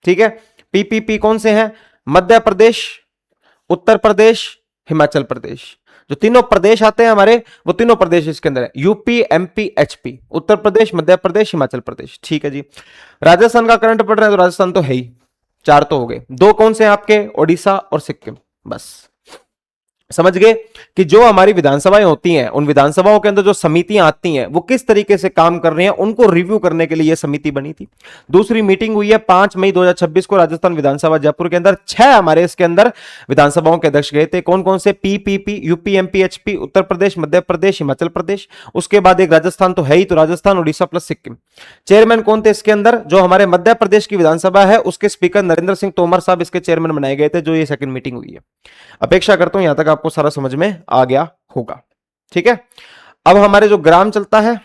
ठीक है, पीपीपी कौन से हैं? मध्य प्रदेश, उत्तर प्रदेश, हिमाचल प्रदेश। जो तीनों प्रदेश आते हैं हमारे, वो तीनों प्रदेश इसके अंदर है, UP, MP, HP, Uttar Pradesh, Madhya Pradesh, Himachal Pradesh. ठीक है जी। राजस्थान का करंट पढ़ रहे हैं तो राजस्थान तो है ही, 4 तो हो गए। 2 कौन से हैं आपके, ओडिशा और सिक्किम। बस समझ गए कि जो हमारी विधानसभाएं होती हैं, उन विधानसभाओं के अंदर जो समितियां आती हैं वो किस तरीके से काम कर रही हैं, उनको रिव्यू करने के लिए यह समिति बनी थी। दूसरी मीटिंग हुई है 5 मई 2026 को राजस्थान विधानसभा जयपुर के अंदर। 6 हमारे इसके अंदर विधानसभाओं के अध्यक्ष गए थे। कौन कौन से, PPP, UP, MP, HP, Uttar Pradesh, Madhya Pradesh, Himachal Pradesh. उसके बाद एक राजस्थान तो है ही, तो राजस्थान, उड़ीसा प्लस सिक्किम। चेयरमैन कौन थे इसके अंदर, जो हमारे मध्य प्रदेश की विधानसभा है उसके स्पीकर नरेंद्र सिंह तोमर साहब इसके चेयरमैन बनाए गए थे, जो ये सेकंड मीटिंग हुई है। अपेक्षा करता हूं यहां तक आपको सारा समझ में आ गया होगा। ठीक है, अब हमारे जो ग्राम चलता है,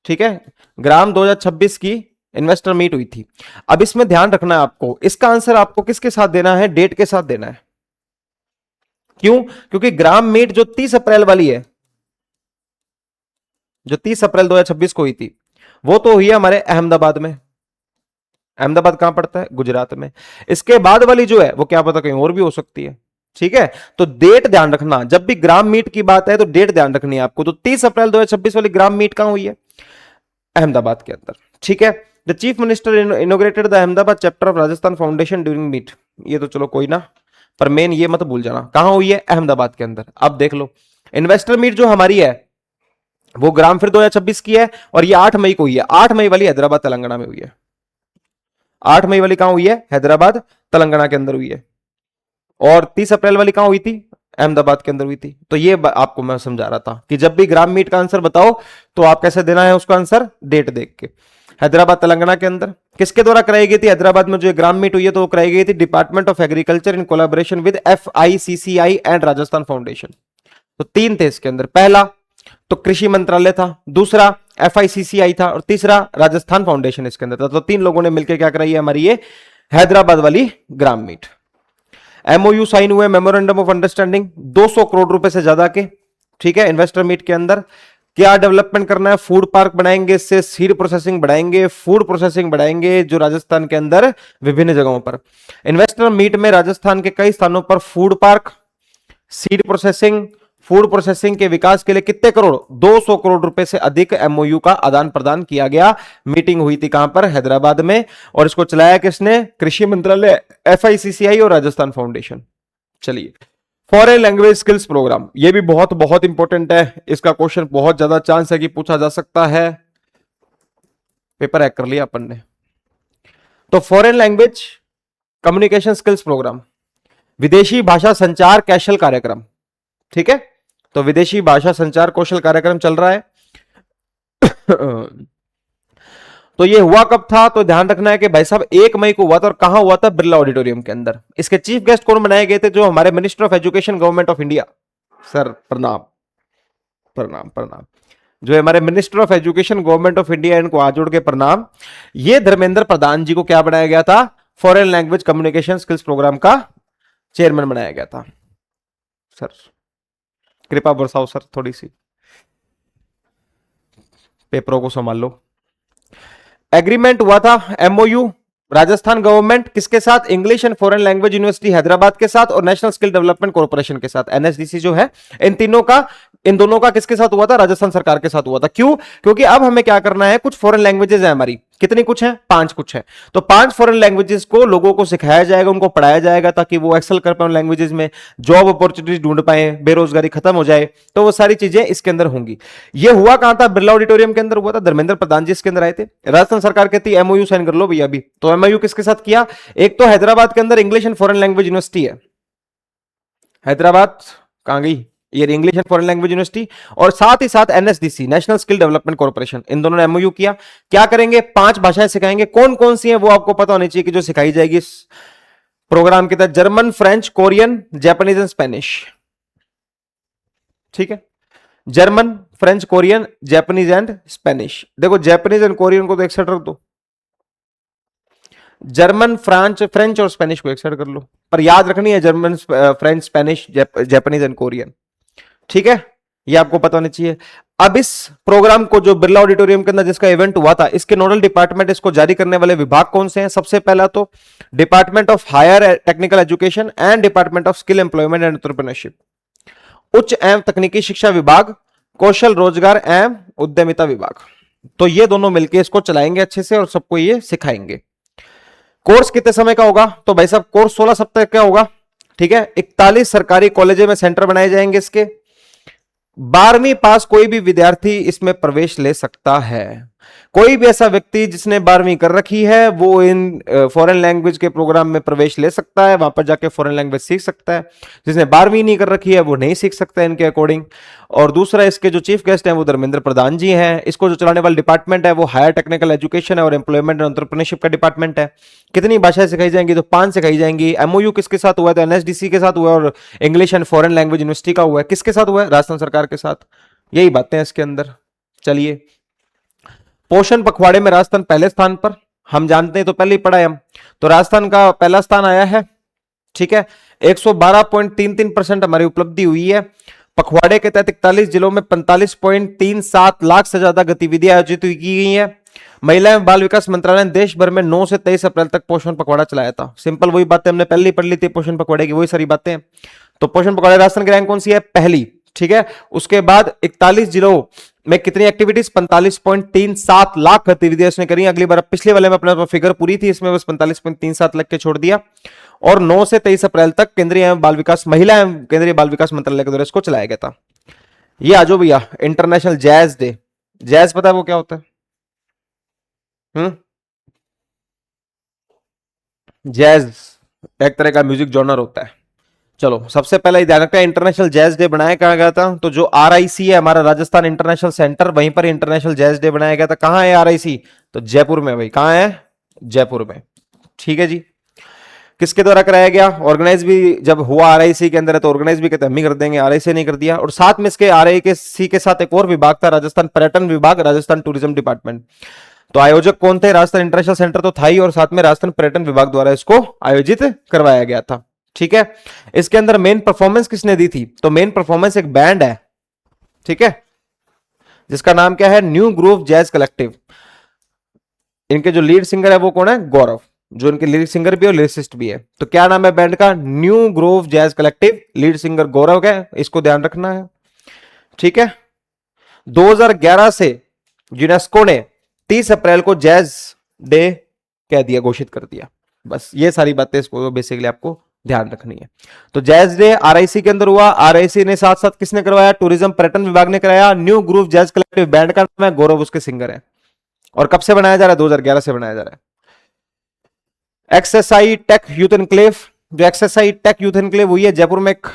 ठीक है, ग्राम 2026 की इन्वेस्टर मीट हुई थी। अब इसमें ध्यान रखना है आपको, इसका आंसर आपको किसके साथ देना है, डेट के साथ देना है। क्यों, क्योंकि ग्राम मीट जो 30 अप्रैल वाली है, जो 30 अप्रैल 2026 को हुई थी, वो तो हुई है हमारे अहमदाबाद में। अहमदाबाद कहां पड़ता है, गुजरात में। इसके बाद वाली जो है वो क्या पता कहीं और भी हो सकती है। ठीक है, तो डेट ध्यान रखना, जब भी ग्राम मीट की बात है तो डेट ध्यान रखनी है आपको। तो 30 अप्रैल 2026 वाली ग्राम मीट कहां हुई है, अहमदाबाद के अंदर। ठीक है, the chief minister inaugurated the Ahmedabad chapter of Rajasthan foundation during meet. ये तो चलो कोई ना, पर मेन ये मत भूल जाना कहां हुई है, अहमदाबाद के अंदर। अब देख लो, इन्वेस्टर मीट जो हमारी है वो ग्राम फिर 2026 की है, और ये 8 मई को हुई है। 8 मई वाली हैदराबाद तेलंगाना में हुई है। 8 मई वाली कहां हुई है, हैदराबाद तेलंगाना के अंदर हुई है। और 30 अप्रैल वाली कहां हुई थी, अहमदाबाद के अंदर हुई थी। तो ये आपको मैं समझा रहा था कि जब भी ग्राम मीट का आंसर बताओ तो आप कैसे देना है उसका आंसर, डेट देख के। हैदराबाद तेलंगाना के अंदर किसके द्वारा कराई गई थी, हैदराबाद में जो ग्राम मीट हुई है तो वो कराई गई थी department of agriculture in collaboration with FICCI and Rajasthan foundation. तो 3 थे इसके अंदर, पहला तो कृषि मंत्रालय था, दूसरा FICCI था, और तीसरा राजस्थान फाउंडेशन इसके अंदर था। तो 3 लोगों ने मिलकर क्या कराई है हमारी ये हैदराबाद वाली ग्राम मीट। MOU साइन हुए, मेमोरेंडम ऑफ अंडरस्टैंडिंग 200 करोड़ रुपए से ज्यादा के। ठीक है, इन्वेस्टर मीट के अंदर क्या डेवलपमेंट करना है, फूड पार्क बनाएंगे, इससे सीड प्रोसेसिंग बढ़ाएंगे, फूड प्रोसेसिंग बढ़ाएंगे जो राजस्थान के अंदर विभिन्न जगहों पर। इन्वेस्टर मीट में राजस्थान के कई स्थानों पर food park, seed processing, food processing के विकास के लिए कितने करोड़, 200 करोड़ रुपए से अधिक MOU का आदान प्रदान किया गया। मीटिंग हुई थी कहां पर, हैदराबाद में, और इसको चलाया किसने, कृषि मंत्रालय, FICCI और राजस्थान फाउंडेशन। चलिए, फॉरेन लैंग्वेज स्किल्स प्रोग्राम, ये भी बहुत बहुत इंपॉर्टेंट है। इसका क्वेश्चन बहुत ज्यादा चांस है कि पूछा जा सकता है, पेपर हैक कर लिया अपन ने। तो foreign language communication skills program, विदेशी भाषा संचार कौशल कार्यक्रम। ठीक है, तो विदेशी भाषा संचार कौशल कार्यक्रम चल रहा है। तो ये हुआ कब था, तो ध्यान रखना है कि भाई साहब 1 मई को हुआ था, और कहां हुआ था, बिरला ऑडिटोरियम के अंदर। इसके चीफ गेस्ट कौन बनाए गए थे, जो हमारे minister of education government of India, sir प्रणाम प्रणाम प्रणाम, जो हमारे minister of education government of India, इनको हाथ जोड़ के प्रणाम। ये धर्मेंद्र प्रधान जी को क्या बनाया गया था, foreign language communication skills program का चेयरमैन बनाया गया था। सर कृपा बरसाओ सर, थोड़ी सी पेपरों को संभाल लो। एग्रीमेंट हुआ था MOU राजस्थान गवर्नमेंट किसके साथ, English and foreign language university Hyderabad के साथ और नेशनल स्किल डेवलपमेंट कॉर्पोरेशन के साथ, NSDC जो है, इन दोनों का किसके साथ हुआ था, राजस्थान सरकार के साथ हुआ था। क्यों, क्योंकि अब हमें क्या करना है, कुछ फॉरेन लैंग्वेजेस है हमारी, कितनी कुछ है, 5 कुछ है। तो 5 फॉरेन लैंग्वेजेस को लोगों को सिखाया जाएगा, उनको पढ़ाया जाएगा, ताकि वो एक्सेल कर पाए लैंग्वेजेस में, जॉब अपॉर्चुनिटीज ढूंढ पाए, बेरोजगारी खत्म हो जाए। तो वो सारी चीजें इसके अंदर होंगी। ये हुआ कहां था, बिरला ऑडिटोरियम के अंदर हुआ था। धर्मेंद्र प्रधान जी इसके अंदर आए थे। राजस्थान सरकार कहती है MOU साइन कर लो भैया अभी। तो MOU किसके साथ किया, एक तो हैदराबाद के अंदर English and foreign language university है, हैदराबाद कहां गई, ये English and foreign language university, और साथ ही साथ NSDC national skill development corporation, इन दोनों ने MOU किया। क्या करेंगे, 5 भाषाएं सिखाएंगे। कौन कौन सी हैं वो आपको पता होनी चाहिए कि जो सिखाई जाएगी इस प्रोग्राम के तहत, German, French, Korean, Japanese and Spanish. ठीक है, German, French, Korean, Japanese and Spanish. देखो जापानीज एंड कोरियन को तो एक साइड रख दो, जर्मन, फ्रेंच और स्पेनिश को एक साइड कर लो, पर याद रखनी है German, French, Spanish, Japanese and Korean. ठीक है, ये आपको पता होना चाहिए। अब इस प्रोग्राम को जो बिरला ऑडिटोरियम के अंदर जिसका इवेंट हुआ था, इसके नोडल डिपार्टमेंट, इसको जारी करने वाले विभाग कौन से हैं, सबसे पहला तो department of higher technical education and department of skill employment and entrepreneurship. उच्च एवं तकनीकी शिक्षा विभाग, कौशल रोजगार एवं उद्यमिता विभाग। तो ये दोनों मिलकर इसको चलाएंगे अच्छे से और सबको ये सिखाएंगे। कोर्स कितने समय का होगा? तो भाई साहब कोर्स 16 सप्ताह का होगा। ठीक है, 41 सरकारी कॉलेजों में सेंटर बनाए जाएंगे इसके। 12वीं पास कोई भी विद्यार्थी इसमें प्रवेश ले सकता है। कोई भी ऐसा व्यक्ति जिसने 12वीं कर रखी है वो इन फॉरेन लैंग्वेज के प्रोग्राम में प्रवेश ले सकता है, वहां पर जाके फॉरेन लैंग्वेज सीख सकता है। जिसने 12वीं नहीं कर रखी है वो नहीं सीख सकता इनके अकॉर्डिंग। और दूसरा, इसके जो चीफ गेस्ट हैं वो धर्मेंद्र प्रधान जी हैं। इसको जो चलाने वाला डिपार्टमेंट है वो हायर टेक्निकल एजुकेशन है और एम्प्लॉयमेंट एंड एंटरप्रेन्योरशिप का डिपार्टमेंट है। कितनी भाषाएं सिखाई जाएंगी? तो 5 सिखाई जाएंगी। एमओयू किसके साथ हुआ है? तो एनएसडीसी के साथ हुआ है और English and foreign language university का हुआ है। किसके साथ हुआ है? राजस्थान सरकार के साथ। यही बातें हैं इसके अंदर। चलिए, पोषण पखवाड़े में राजस्थान पहले स्थान पर, हम जानते हैं तो पहले ही पढ़ा है हम। तो राजस्थान का पहला स्थान आया है। ठीक है, 112.33% हमारी उपलब्धि हुई है। पखवाड़े के तहत 41 जिलों में 45.37 लाख से ज्यादा गतिविधियां आयोजित की गई है। महिला एवं बाल विकास मंत्रालय ने देश भर में 9 से 23 अप्रैल तक पोषण पखवाड़ा चलाया था। सिंपल वही बातें हमने पहले ही पढ़ ली थी पोषण पखवाड़े की, वही सारी बातें। तो पोषण पखवाड़े राजस्थान की रैंक कौन सी है? पहली। ठीक है, उसके बाद 41 जिलों में कितनी एक्टिविटीज? 45.37 लाख गतिविधियां इसने करी। अगली बार, पिछले वाले में अपना फिगर पूरी थी, इसमें बस 45.37 लाख के छोड़ दिया। और 9 से 23 अप्रैल तक केंद्रीय एवं बाल विकास, महिला एवं केंद्रीय बाल विकास मंत्रालय के द्वारा इसको चलाया गया था। ये आ जाओ भैया, इंटरनेशनल जैज डे। जैज पता है वो क्या होता है? जैज एक तरह का म्यूजिक जॉनर होता है। चलो, सबसे पहले ही ध्यान रखना है, इंटरनेशनल जैज डे बनाया कहा गया था? तो जो आरआईसी है हमारा राजस्थान इंटरनेशनल सेंटर, वहीं पर इंटरनेशनल जैज डे बनाया गया था। कहां है आरआईसी? तो जयपुर में। भाई कहां है? जयपुर में। ठीक है जी। किसके द्वारा कराया गया? ऑर्गेनाइज भी जब हुआ आरआईसी के अंदर है तो ऑर्गेनाइज भी कहते हम ही कर देंगे, आरआईसी नहीं कर दिया। और साथ में इसके आरआईसी के साथ एक और विभाग था, राजस्थान पर्यटन विभाग, राजस्थान टूरिज्म डिपार्टमेंट। तो आयोजक कौन थे? राजस्थान इंटरनेशनल सेंटर तो था ही, और साथ में राजस्थान पर्यटन विभाग द्वारा इसको आयोजित करवाया गया था। ठीक है, इसके अंदर मेन परफॉर्मेंस किसने दी थी? तो मेन परफॉर्मेंस एक बैंड है। ठीक है, जिसका नाम क्या है? New groove jazz collective. इनके जो लीड सिंगर है वो कौन है? गौरव, जो इनके लीड सिंगर भी है और लिरिसिस्ट भी है। तो क्या नाम है बैंड का? New groove jazz collective. Lead singer Gaurav है, इसको ध्यान रखना है। ठीक है, 2011 से यूनेस्को ने 30 अप्रैल को जैज डे कह दिया, घोषित कर दिया। बस ये सारी बातें इसको बेसिकली आपको ध्यान रखनी है। तो जैज डे आरआईसी के अंदर हुआ। आरआईसी ने साथ साथ किसने करवाया? टूरिज्म पर्यटन विभाग ने कराया। New groove jazz collective band का नाम है, गौरव उसके सिंगर है। और कब से बनाया जा रहा है? 2011 से बनाया जा रहा है। एक्सएसआई टेक यूथ एनक्लेव, जो एक्सएसआई टेक यूथ एनक्लेव हुई है जयपुर में, एक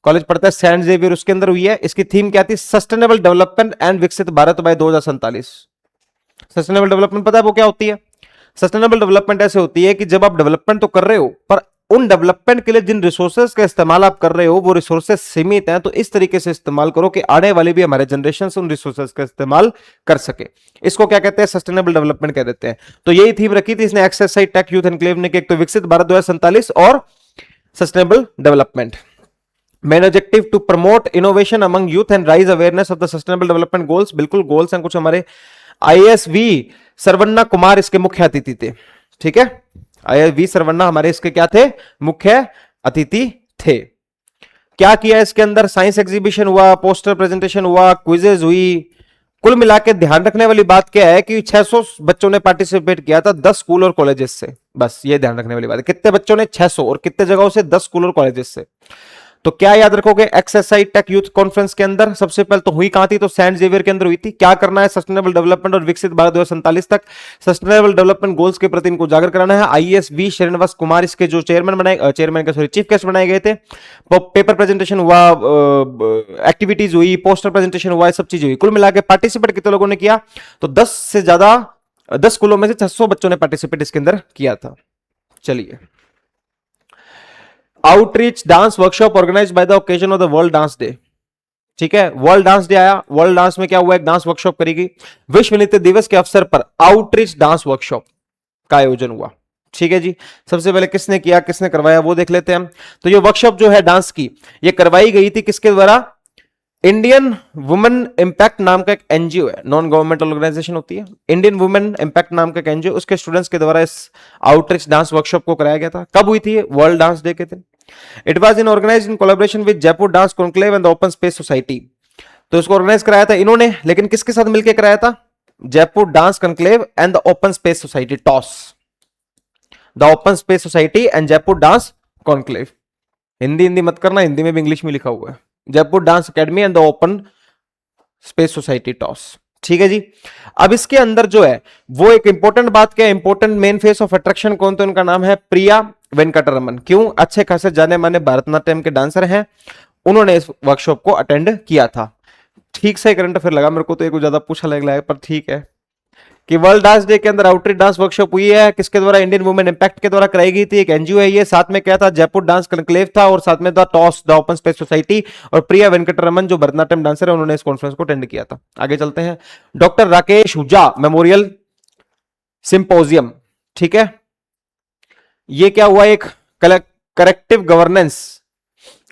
कॉलेज पढ़ता है सेंट जेवियर, उसके अंदर हुई है। इसकी थीम क्या थी? सस्टेनेबल डेवलपमेंट एंड विकसित भारत बाय 2047। सस्टेनेबल डेवलपमेंट पता है वो क्या होती है? सस्टेनेबल डेवलपमेंट ऐसे होती है कि जब आप डेवलपमेंट तो कर रहे हो, पर उन डेवलपमेंट के लिए जिन रिसोर्सेज का इस्तेमाल आप कर रहे हो वो रिसोर्सेज सीमित हैं, तो इस तरीके से इस्तेमाल करो कि आने वाले भी हमारे जनरेशन उन रिसोर्सेज का इस्तेमाल कर सके। इसको क्या कहते हैं? सस्टेनेबल डेवलपमेंट कह देते हैं। तो यही थीम रखी थी इसने एक्सएसआई टेक यूथ एनक्लेव ने, एक तो विकसित भारत 2047 और sustainable development. Main objective to promote innovation among youth and raise awareness of the sustainable development goals. बिल्कुल गोल्स हैं कुछ। हमारे आईएसवी सरवन्ना कुमार इसके मुख्य अतिथि थे। ठीक है, आईएसवी सरवन्ना हमारे इसके क्या थे? मुख्य अतिथि थे। क्या किया इसके अंदर? साइंस एग्जीबिशन हुआ, पोस्टर प्रेजेंटेशन हुआ, क्विजेज हुई। कुल मिला के ध्यान रखने वाली बात क्या है कि 600 बच्चों ने पार्टिसिपेट किया था 10 स्कूल और कॉलेजेस से। बस ये ध्यान रखने वाली बात है। कितने बच्चों ने? 600। और कितने जगहों से? 10 स्कूल और कॉलेजेस से। तो क्या याद रखोगे एक्सएसआई टेक यूथ कॉन्फ्रेंस के अंदर? सबसे पहले तो हुई कहां थी? तो सेंट जेवियर के अंदर हुई थी। क्या करना है? सस्टेनेबल डेवलपमेंट और विकसित भारत 2047 तक सस्टेनेबल डेवलपमेंट गोल्स के प्रति इनको उजागर कराना है। आईएसवी श्रीनिवास कुमार इसके जो चीफ गेस्ट बनाए गए थे। पेपर प्रेजेंटेशन हुआ, एक्टिविटीज हुई, पोस्टर प्रेजेंटेशन हुआ, सब चीजें हुई। कुल मिला के पार्टिसिपेट कितने लोगों ने किया? तो 10 से ज्यादा, 10 स्कूलों में से 600 बच्चों ने पार्टिसिपेट इसके अंदर किया था। चलिए, outreach dance workshop organised by the occasion of the world dance day. ठीक है, वर्ल्ड डांस डे आया। वर्ल्ड डांस में क्या हुआ? एक डांस वर्कशॉप करी गई। विश्व नृत्य दिवस के अवसर पर आउटरीच डांस वर्कशॉप का आयोजन हुआ। ठीक है जी, सबसे पहले किसने किया, किसने करवाया वो देख लेते हैं हम। तो ये वर्कशॉप जो है डांस की, ये करवाई गई थी किसके द्वारा? इंडियन वुमेन इम्पैक्ट नाम का एक एनजीओ है, नॉन गवर्नमेंटल ऑर्गेनाइजेशन होती है। इंडियन वुमेन इम्पैक्ट नाम का एक एनजीओ, उसके स्टूडेंट्स के द्वारा इस आउटरीच डांस वर्कशॉप को कराया गया था। कब हुई थी? वर्ल्ड डांस डे के दिन। It was in organised in collaboration with Jaipur dance conclave and the open space society. तो इसको ऑर्गेनाइज कराया था इन्होंने, लेकिन किसके साथ मिलकर कराया था? Jaipur dance conclave and the open space society, toss, the open space society and Jaipur dance conclave. Hindi Hindi मत करना, हिंदी में भी इंग्लिश में लिखा हुआ है, Jaipur dance academy and the open space society, toss. ठीक है जी। अब इसके अंदर जो है वो एक इंपॉर्टेंट बात क्या है, important main face of attraction कौन? तो उनका नाम है प्रिया वेंकटरमन। क्यों? अच्छे खासे जाने माने भरतनाट्यम के डांसर हैं, उन्होंने इस वर्कशॉप को अटेंड किया था। ठीक से करंट अफेयर लगा मेरे को, तो एक ज्यादा पूछा लग पर ठीक है कि वर्ल्ड डांस डे के अंदर आउटरीच डांस वर्कशॉप हुई है, किसके द्वारा? इंडियन वुमेन इम्पैक्ट के द्वारा कराई गई थी, एक एनजीओ है ये। साथ में क्या था? जयपुर डांस कॉन्क्लेव था, और साथ में था toss, the open space society, और प्रिया वेंकटरमन जो भरतनाट्यम डांसर है, उन्होंने इस कॉन्फ्रेंस को अटेंड किया था। आगे चलते हैं। डॉक्टर राकेश हुजा मेमोरियल सिंपोजियम, ठीक है, ये क्या हुआ? एक करेक्टिव गवर्नेंस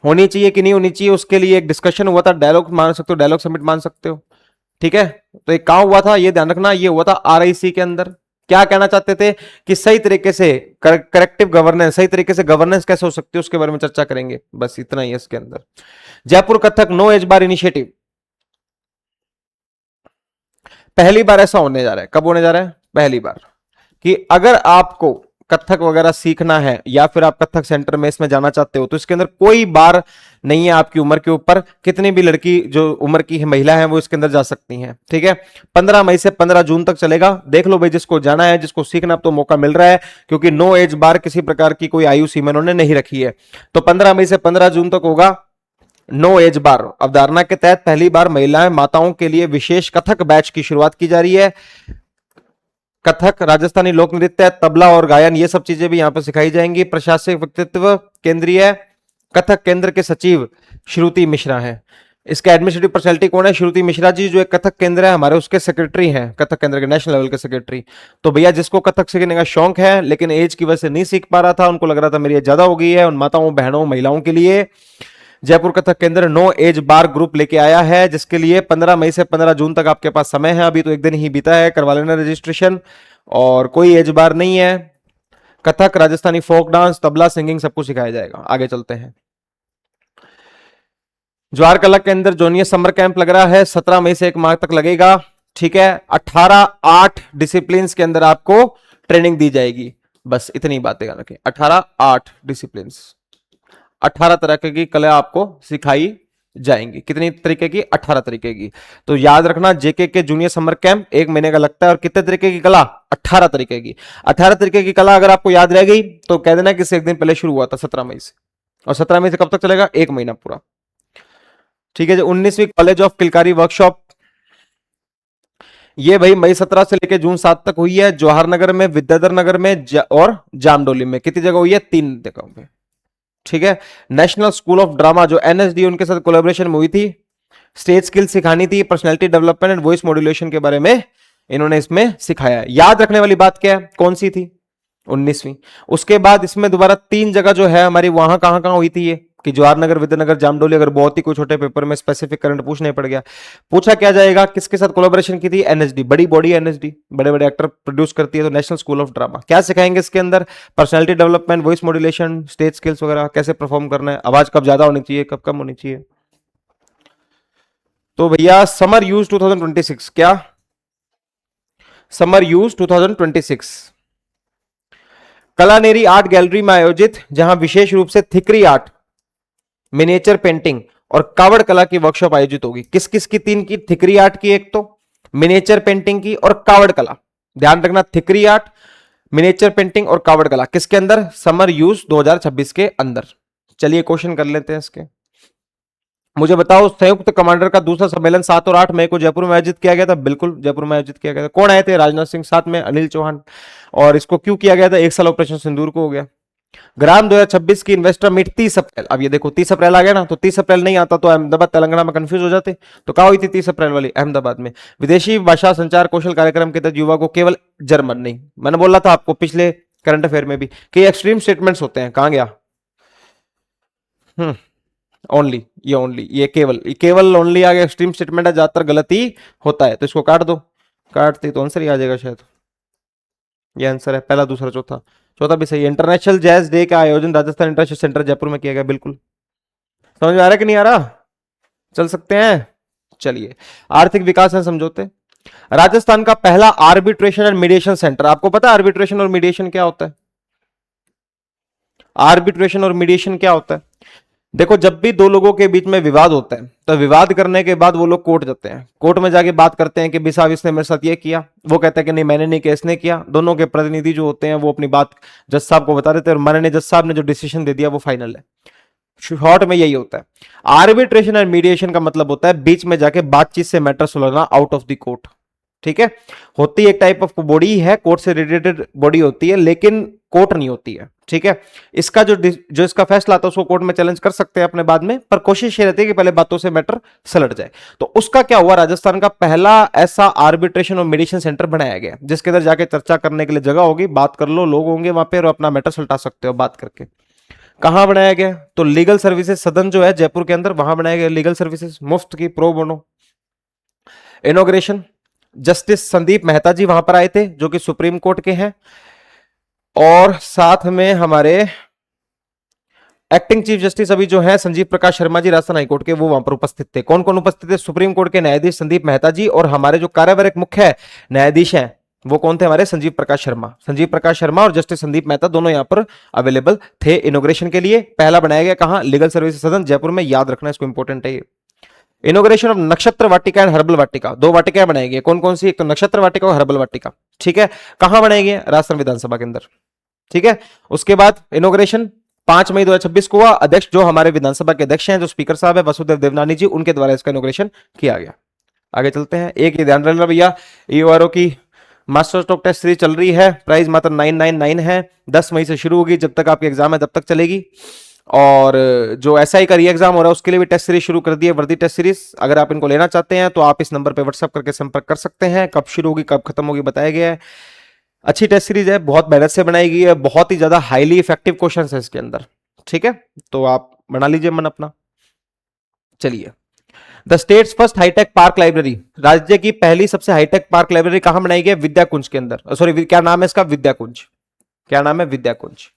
होनी चाहिए कि नहीं होनी चाहिए, उसके लिए एक डिस्कशन हुआ था। डायलॉग मान सकते हो, डायलॉग समिट मान सकते हो, ठीक है। तो एक कहां हुआ था, ये ध्यान रखना, ये हुआ था आरआईसी के अंदर। क्या कहना चाहते थे कि सही तरीके से करेक्टिव गवर्नेंस, सही तरीके से गवर्नेंस कैसे हो सकती है, उसके बारे में चर्चा करेंगे, बस इतना ही है इसके अंदर। जयपुर कथक नो एज बार इनिशिएटिव, पहली बार ऐसा होने जा रहा है। कब होने जा रहा है? पहली बार, कि अगर आपको कथक वगैरह सीखना है या फिर आप कथक सेंटर में इसमें जाना चाहते हो, तो इसके अंदर कोई बार नहीं है आपकी उम्र के ऊपर। कितनी भी लड़की जो उम्र की महिला है वो इसके अंदर जा सकती हैं, ठीक है। 15 मई से 15 जून तक चलेगा। देख लो भाई, जिसको जाना है, जिसको सीखना, तो मौका मिल रहा है, क्योंकि नो एज बार किसी प्रकार की कोई आयु सीमा उन्होंने नहीं रखी है। तो 15 मई से 15 जून तक होगा नो एज बार अवधारणा के तहत पहली बार महिलाएं माताओं के लिए विशेष कथक बैच की शुरुआत की जा रही है। कथक, राजस्थानी लोक नृत्य, तबला और गायन, ये सब चीजें भी यहां पर सिखाई जाएंगी। प्रशासनिक व्यक्तित्व केंद्रीय कथक केंद्र के सचिव श्रुति मिश्रा हैं। इसका एडमिनिस्ट्रेटिव पर्सनैलिटी कौन है? श्रुति मिश्रा जी, जो एक कथक केंद्र है हमारे, उसके सेक्रेटरी हैं, कथक केंद्र के नेशनल लेवल के सेक्रेटरी। तो भैया जिसको कथक सीखने का शौक है लेकिन एज की वजह से नहीं सीख पा रहा था, उनको लग रहा था मेरी एज ज्यादा हो गई है, उन माताओं, बहनों, महिलाओं के लिए जयपुर कथक केंद्र नो एज बार ग्रुप लेके आया है, जिसके लिए 15 मई से 15 जून तक आपके पास समय है। अभी तो एक दिन ही बीता है, करवा लेना रजिस्ट्रेशन, और कोई एज बार नहीं है। Kathak, Rajasthani folk dance, tabla, singing सब कुछ सिखाया जाएगा। आगे चलते हैं। ज्वार कला के अंदर जूनियर समर कैंप लग रहा है, 17 मई से 1 माह तक लगेगा, ठीक है। 18-8 डिसिप्लिन के अंदर आपको ट्रेनिंग दी जाएगी। बस इतनी बातें याद रखें, 18-8 डिसिप्लिन, 18 तरह की कला आपको सिखाई जाएंगी। कितनी तरीके की? 18 तरीके की। तो याद रखना, जेके के जूनियर समर कैंप 1 महीने का लगता है, और कितने तरीके की कला? 18 तरीके की। 18 तरीके की कला अगर आपको याद रह गई तो कह देना कि इससे एक दिन पहले शुरू हुआ था, 17 मई से, और 17 मई से कब तक चलेगा? 1 महीना पूरा, ठीक है। जो 19वीं कॉलेज ऑफ किलकारी वर्कशॉप, ये भाई मई 17 से लेकर जून 7 तक हुई है, जवाहर नगर में, विद्याधर नगर में और जामडोली में। कितनी जगह हुई है? 3 जगहों पे, ठीक है। नेशनल स्कूल ऑफ ड्रामा जो एनएसडी, उनके साथ कोलैबोरेशन में हुई थी। स्टेज स्किल सिखानी थी, personality development and voice modulation के बारे में इन्होंने इसमें सिखाया। याद रखने वाली बात क्या है? कौन सी थी? 19वीं। उसके बाद इसमें दोबारा 3 जगह जो है हमारी, वहां कहां कहां हुई थी ये, कि जवाहर नगर, विद्यानगर, जामडोली। अगर बहुत ही कोई छोटे पेपर में स्पेसिफिक करंट पूछने पड़ गया, पूछा क्या जाएगा किसके साथ कोलैबोरेशन की थी? एनएसडी, बड़ी बॉडी एनएसडी, बड़े बड़े एक्टर प्रोड्यूस करती है। तो नेशनल स्कूल ऑफ ड्रामा क्या सिखाएंगे इसके अंदर? Personality development, voice modulation, stage skills वगैरह, कैसे परफॉर्म करना है, आवाज कब ज्यादा होनी चाहिए, कब कम होनी चाहिए। तो भैया समर यूज 2026, क्या summer use 2026 Kalaneri art gallery में आयोजित, जहां विशेष रूप से थिकरी आर्ट, मिनिएचर पेंटिंग और कावड़ कला की वर्कशॉप आयोजित होगी। किस किस की? 3 की। थिकरी आर्ट की एक, तो मिनिएचर पेंटिंग की, और कावड़ कला। ध्यान रखना, थिकरी आर्ट, मिनिएचर पेंटिंग और कावड़ कला किसके अंदर? समर यूज 2026 के अंदर। चलिए क्वेश्चन कर लेते हैं इसके। मुझे बताओ, संयुक्त कमांडर का दूसरा सम्मेलन 7 और 8 मई को जयपुर में आयोजित किया गया था। बिल्कुल, जयपुर में आयोजित किया गया था। कौन आए थे? राजनाथ सिंह, साथ में अनिल चौहान। और इसको क्यों किया गया था? 1 साल ऑपरेशन सिंदूर को हो गया। ग्राम 2026 की इन्वेस्टर मीट 30 अप्रैल। अब ये देखो 30 अप्रैल आ गया ना, तो 30 अप्रैल नहीं आता तो अहमदाबाद तेलंगाना में कंफ्यूज हो जाते। तो कहा हुई थी 30 अप्रैल वाली? अहमदाबाद में। विदेशी भाषा संचार कौशल कार्यक्रम के तहत युवा को केवल जर्मन नहीं, मैंने बोला था आपको पिछले करंट अफेयर में भी कि एक्सट्रीम स्टेटमेंट्स होते हैं। कहां गया? ओनली, ये ओनली, ये केवल ओनली आगे एक्सट्रीम स्टेटमेंट है, ज्यादातर गलत ही होता है, तो इसको काट दो। काटते तो आंसर ही आ जाएगा शायद। ये आंसर है पहला, दूसरा, चौथा। चौथा भी सही है। इंटरनेशनल जैज डे का आयोजन राजस्थान इंटरनेशनल सेंटर जयपुर में किया गया। बिल्कुल समझ में आ रहा है कि नहीं आ रहा? चल सकते हैं। चलिए, आर्थिक विकास है समझौते। राजस्थान का पहला आर्बिट्रेशन एंड मीडिएशन सेंटर, आपको पता है आर्बिट्रेशन और मीडिएशन क्या होता है? आर्बिट्रेशन और मीडिएशन क्या होता है? देखो, जब भी दो लोगों के बीच में विवाद होता है तो विवाद करने के बाद वो लोग कोर्ट जाते हैं, कोर्ट में जाके बात करते हैं कि भी साहब इसने मेरे साथ ये किया, वो कहता है कि नहीं मैंने नहीं किया, इसने किया। दोनों के प्रतिनिधि जो होते हैं वो अपनी बात जज साहब को बता देते हैं और माननीय जज साहब ने जो डिसीजन दे दिया वो फाइनल है। शॉर्ट में यही होता है। आर्बिट्रेशन एंड मीडिएशन का मतलब होता है बीच में जाके बातचीत से मैटर सुलझाना आउट ऑफ द कोर्ट। ठीक है, होती एक टाइप ऑफ बॉडी है, कोर्ट से रिलेटेड बॉडी होती है, लेकिन कोर्ट नहीं होती है। ठीक है, इसका जो इसका फैसला आता है उसको कोर्ट में चैलेंज कर सकते हैं अपने बाद में, पर कोशिश ये रहती है कि पहले बातों से मैटर सलट जाए। तो उसका क्या हुआ, राजस्थान का पहला ऐसा आर्बिट्रेशन और मेडिएशन सेंटर बनाया गया जिसके अंदर जाके चर्चा करने के लिए जगह होगी, बात कर लो, लोग होंगे वहां पे और अपना मैटर सलटा सकते हो बात करके। कहां बनाया गया? तो लीगल सर्विसेज सदन जो है जयपुर के अंदर, वहां बनाया गया लीगल सर्विसेज मुफ्त की, pro bono. Inauguration, justice Sandeep Mehta ji वहां पर आए थे जो कि सुप्रीम कोर्ट के हैं, और साथ में हमारे एक्टिंग चीफ जस्टिस अभी जो है संजीव प्रकाश शर्मा जी राजस्थान हाईकोर्ट के, वो वहां पर उपस्थित थे। कौन कौन उपस्थित थे? सुप्रीम कोर्ट के न्यायाधीश संदीप मेहता जी, और हमारे जो कार्यवाहक मुख्य न्यायाधीश हैं वो कौन थे? हमारे संजीव प्रकाश शर्मा और जस्टिस संदीप मेहता, दोनों यहां पर अवेलेबल थे इनोग्रेशन के लिए। पहला बनाया गया कहां? लीगल सर्विस सदन जयपुर में, याद रखना इसको, इंपॉर्टेंट है ये। इनोग्रेशन ऑफ नक्षत्र वाटिका एंड हर्बल वाटिका, दो वाटिकाएं बनाई गई। कौन कौन सी? एक तो नक्षत्र वाटिका और हर्बल वाटिका। ठीक है, कहां बनाई गई? राजस्थान विधानसभा के अंदर। ठीक है, उसके बाद इनोग्रेशन 5 मई 2026 को हुआ। अध्यक्ष जो हमारे विधानसभा के अध्यक्ष हैं, जो स्पीकर साहब है वसुदेव देवनानी जी, उनके द्वारा इसका इनोग्रेशन किया गया। आगे चलते हैं। एक ये ध्यान रखना भैया, ईओआरओ की मास्टर स्ट्रोक टेस्ट सीरीज चल रही है, प्राइस मात्र 999 है, 10 मई से शुरू होगी, जब तक आपके एग्जाम है तब तक चलेगी। और जो एसआई का री एग्जाम हो रहा है उसके लिए भी टेस्ट सीरीज शुरू कर दी है, वर्दी टेस्ट सीरीज। अगर आप इनको लेना चाहते हैं तो आप इस नंबर पर व्हाट्सएप करके संपर्क कर सकते हैं। कब शुरू होगी कब खत्म होगी बताया गया है। अच्छी टेस्ट सीरीज है, बहुत मेहनत से बनाई गई है, बहुत ही ज्यादा हाईली इफेक्टिव क्वेश्चन है इसके अंदर। ठीक है, तो आप बना लीजिए मन अपना। चलिए, the state's first hi-tech park library, राज्य की पहली सबसे हाईटेक पार्क लाइब्रेरी कहां बनाई गई? विद्याकुंज के अंदर। सॉरी, क्या नाम है इसका? विद्याकुंज। क्या नाम है? विद्याकुंज।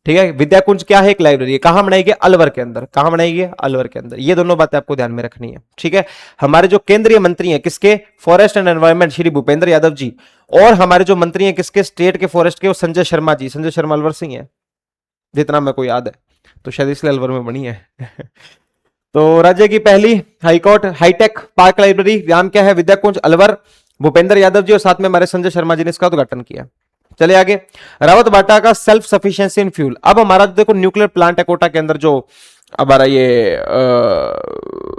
ठीक है, विद्याकुंज क्या है? एक लाइब्रेरी है। कहां बनाई गई? अलवर के अंदर। कहां बनाई गई? अलवर के अंदर। ये दोनों बातें आपको ध्यान में रखनी है। ठीक है, हमारे जो केंद्रीय मंत्री हैं किसके? Forest and environment, Shri Bhupender Yadav ji, और हमारे जो मंत्री हैं किसके? स्टेट के फॉरेस्ट के, वो संजय शर्मा जी। संजय शर्मा अलवर सिंह है जितना मेरे को याद है, तो शायद इसलिए अलवर में बनी है। तो राज्य की पहली हाईकोर्ट हाईटेक पार्क लाइब्रेरी, नाम क्या है? विद्याकुंज, अलवर। भूपेंद्र यादव जी और साथ में हमारे संजय शर्मा जी ने इसका उद्घाटन किया। चले आगे, रावत बाटा का सेल्फ सफिशिएंसी इन फ्यूल। अब हमारा देखो न्यूक्लियर प्लांट है कोटा के अंदर, जो हमारा ये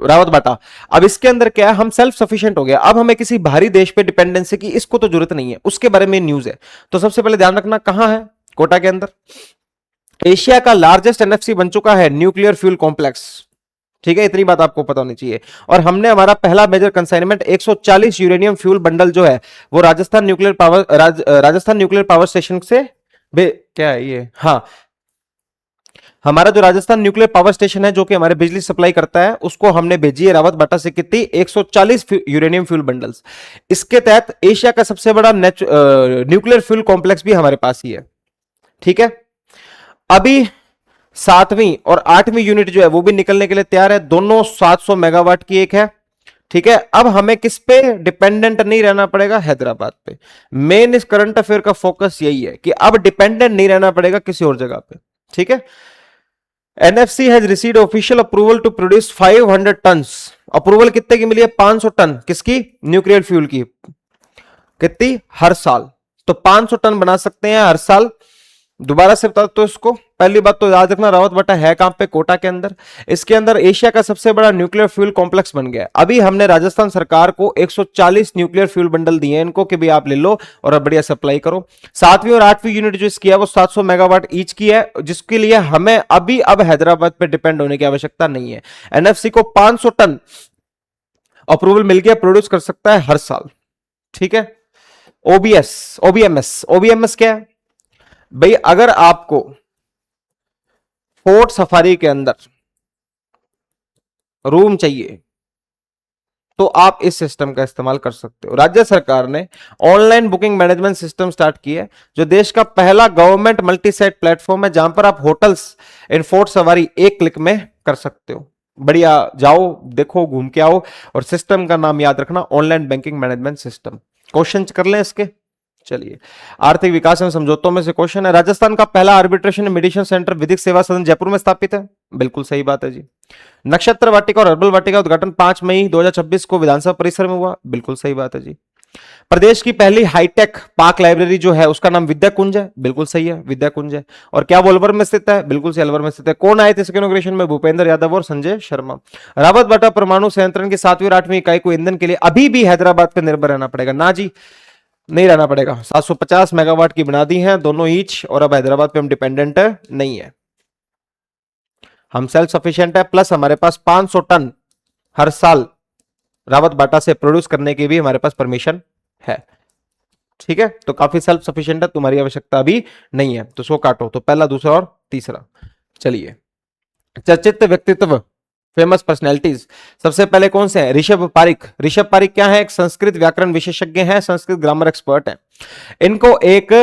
रावत बाटा, अब इसके अंदर क्या है? हम सेल्फ सफिशिएंट हो गया, अब हमें किसी बाहरी देश पे डिपेंडेंसी की इसको तो जरूरत नहीं है, उसके बारे में न्यूज है। तो सबसे पहले ध्यान रखना कहां है? कोटा के अंदर। एशिया का लार्जेस्ट एनएफसी बन चुका है न्यूक्लियर फ्यूल कॉम्प्लेक्स। ठीक है, इतनी बात आपको पता होनी चाहिए। और हमने हमारा पहला major consignment 140 uranium fuel bundle जो है वो राजस्थान न्यूक्लियर पावर स्टेशन से क्या है ये? हाँ, हमारा जो राजस्थान न्यूक्लियर पावर स्टेशन है जो कि हमारे बिजली सप्लाई करता है, उसको हमने भेजी है रावत बाटा से। कितनी? 140 यूरेनियम फ्यूल बंडल्स। इसके तहत एशिया का सबसे बड़ा न्यूक्लियर फ्यूल कॉम्प्लेक्स भी हमारे पास ही है। ठीक है, अभी 7वीं और 8वीं यूनिट जो है वो भी निकलने के लिए तैयार है, दोनों 700 मेगावाट की एक है। ठीक है, अब हमें किस पे डिपेंडेंट नहीं रहना पड़ेगा? हैदराबाद पे। मेन इस करंट अफेयर का फोकस यही है कि अब डिपेंडेंट नहीं रहना पड़ेगा किसी और जगह पे। ठीक है, NFC has received official approval to produce 500 tonne. Approval कितने की मिली है? 500 टन। किसकी? न्यूक्लियर फ्यूल की। कितनी? हर साल। तो 500 टन बना सकते हैं हर साल। दोबारा से बता दो इसको, पहली बात तो याद रखना रावत बाटा है कहां पे? कोटा के अंदर। इसके अंदर एशिया का सबसे बड़ा न्यूक्लियर फ्यूल कॉम्प्लेक्स बन गया। अभी हमने राजस्थान सरकार को 140 न्यूक्लियर फ्यूल बंडल दिए हैं इनको कि भी आप ले लो और बढ़िया सप्लाई करो। 7वीं और 8वीं यूनिट जो इसकी है वो 700 मेगावाट ईच की है, जिसके लिए हमें अभी अब हैदराबाद पे डिपेंड होने की आवश्यकता नहीं है। एनएफसी को 500 टन अप्रूवल मिल गया, प्रोड्यूस कर सकता है हर साल। ठीक है, ओबीएमएस क्या है भाई? अगर आपको फोर्ट सफारी के अंदर रूम चाहिए, तो आप इस सिस्टम का इस्तेमाल कर सकते हो। राज्य सरकार ने online booking management system start किया है, जो देश का पहला गवर्नमेंट मल्टी साइट प्लेटफॉर्म है, जहां पर आप होटल्स इन फोर्ट सवारी एक क्लिक में कर सकते हो। बढ़िया, जाओ देखो, घूम के आओ। और सिस्टम का नाम याद रखना, online banking management system. Question कर लें इसके। चलिए, आर्थिक विकास एवं समझौतों में से क्वेश्चन है, राजस्थान का पहला आर्बिट्रेशन मेडिएशन सेंटर विधिक सेवा सदन जयपुर में स्थापित है। बिल्कुल सही बात है जी। नक्षत्र वाटिका और हर्बल वाटिका उद्घाटन 5 मई 2026 को विधानसभा परिसर में हुआ। बिल्कुल सही बात है जी। प्रदेश की पहली हाईटेक पार्क लाइब्रेरी जो है उसका नाम विद्या कुंज है। बिल्कुल सही है, विद्या कुंज है। और क्या वोलवर में स्थित है? बिल्कुल सही, अलवर में स्थित है। कौन आए थे इसके इनॉग्रेशन में? भूपेंद्र यादव और संजय शर्मा। रावत बाटा परमाणु संयंत्र की 7वीं और 8वीं इकाई को ईंधन के लिए अभी भी हैदराबाद पर निर्भर रहना पड़ेगा? ना जी, नहीं रहना पड़ेगा। 750 मेगावाट की बना दी है दोनों ईच, और अब हैदराबाद पे हम डिपेंडेंट नहीं है, हम सेल्फ सफिशिएंट है। प्लस हमारे पास 500 टन हर साल रावत बाटा से प्रोड्यूस करने की भी हमारे पास परमिशन है। ठीक है, तो काफी सेल्फ सफिशिएंट है, तुम्हारी आवश्यकता अभी नहीं है। तो 100 काटो, तो पहला, दूसरा और तीसरा। चलिए, चर्चित व्यक्तित्व, फेमस पर्सनैलिटीज, सबसे पहले कौन से हैं? ऋषभ पारिक। ऋषभ पारिक क्या है? एक संस्कृत व्याकरण विशेषज्ञ हैं, संस्कृत ग्रामर एक्सपर्ट हैं। इनको एक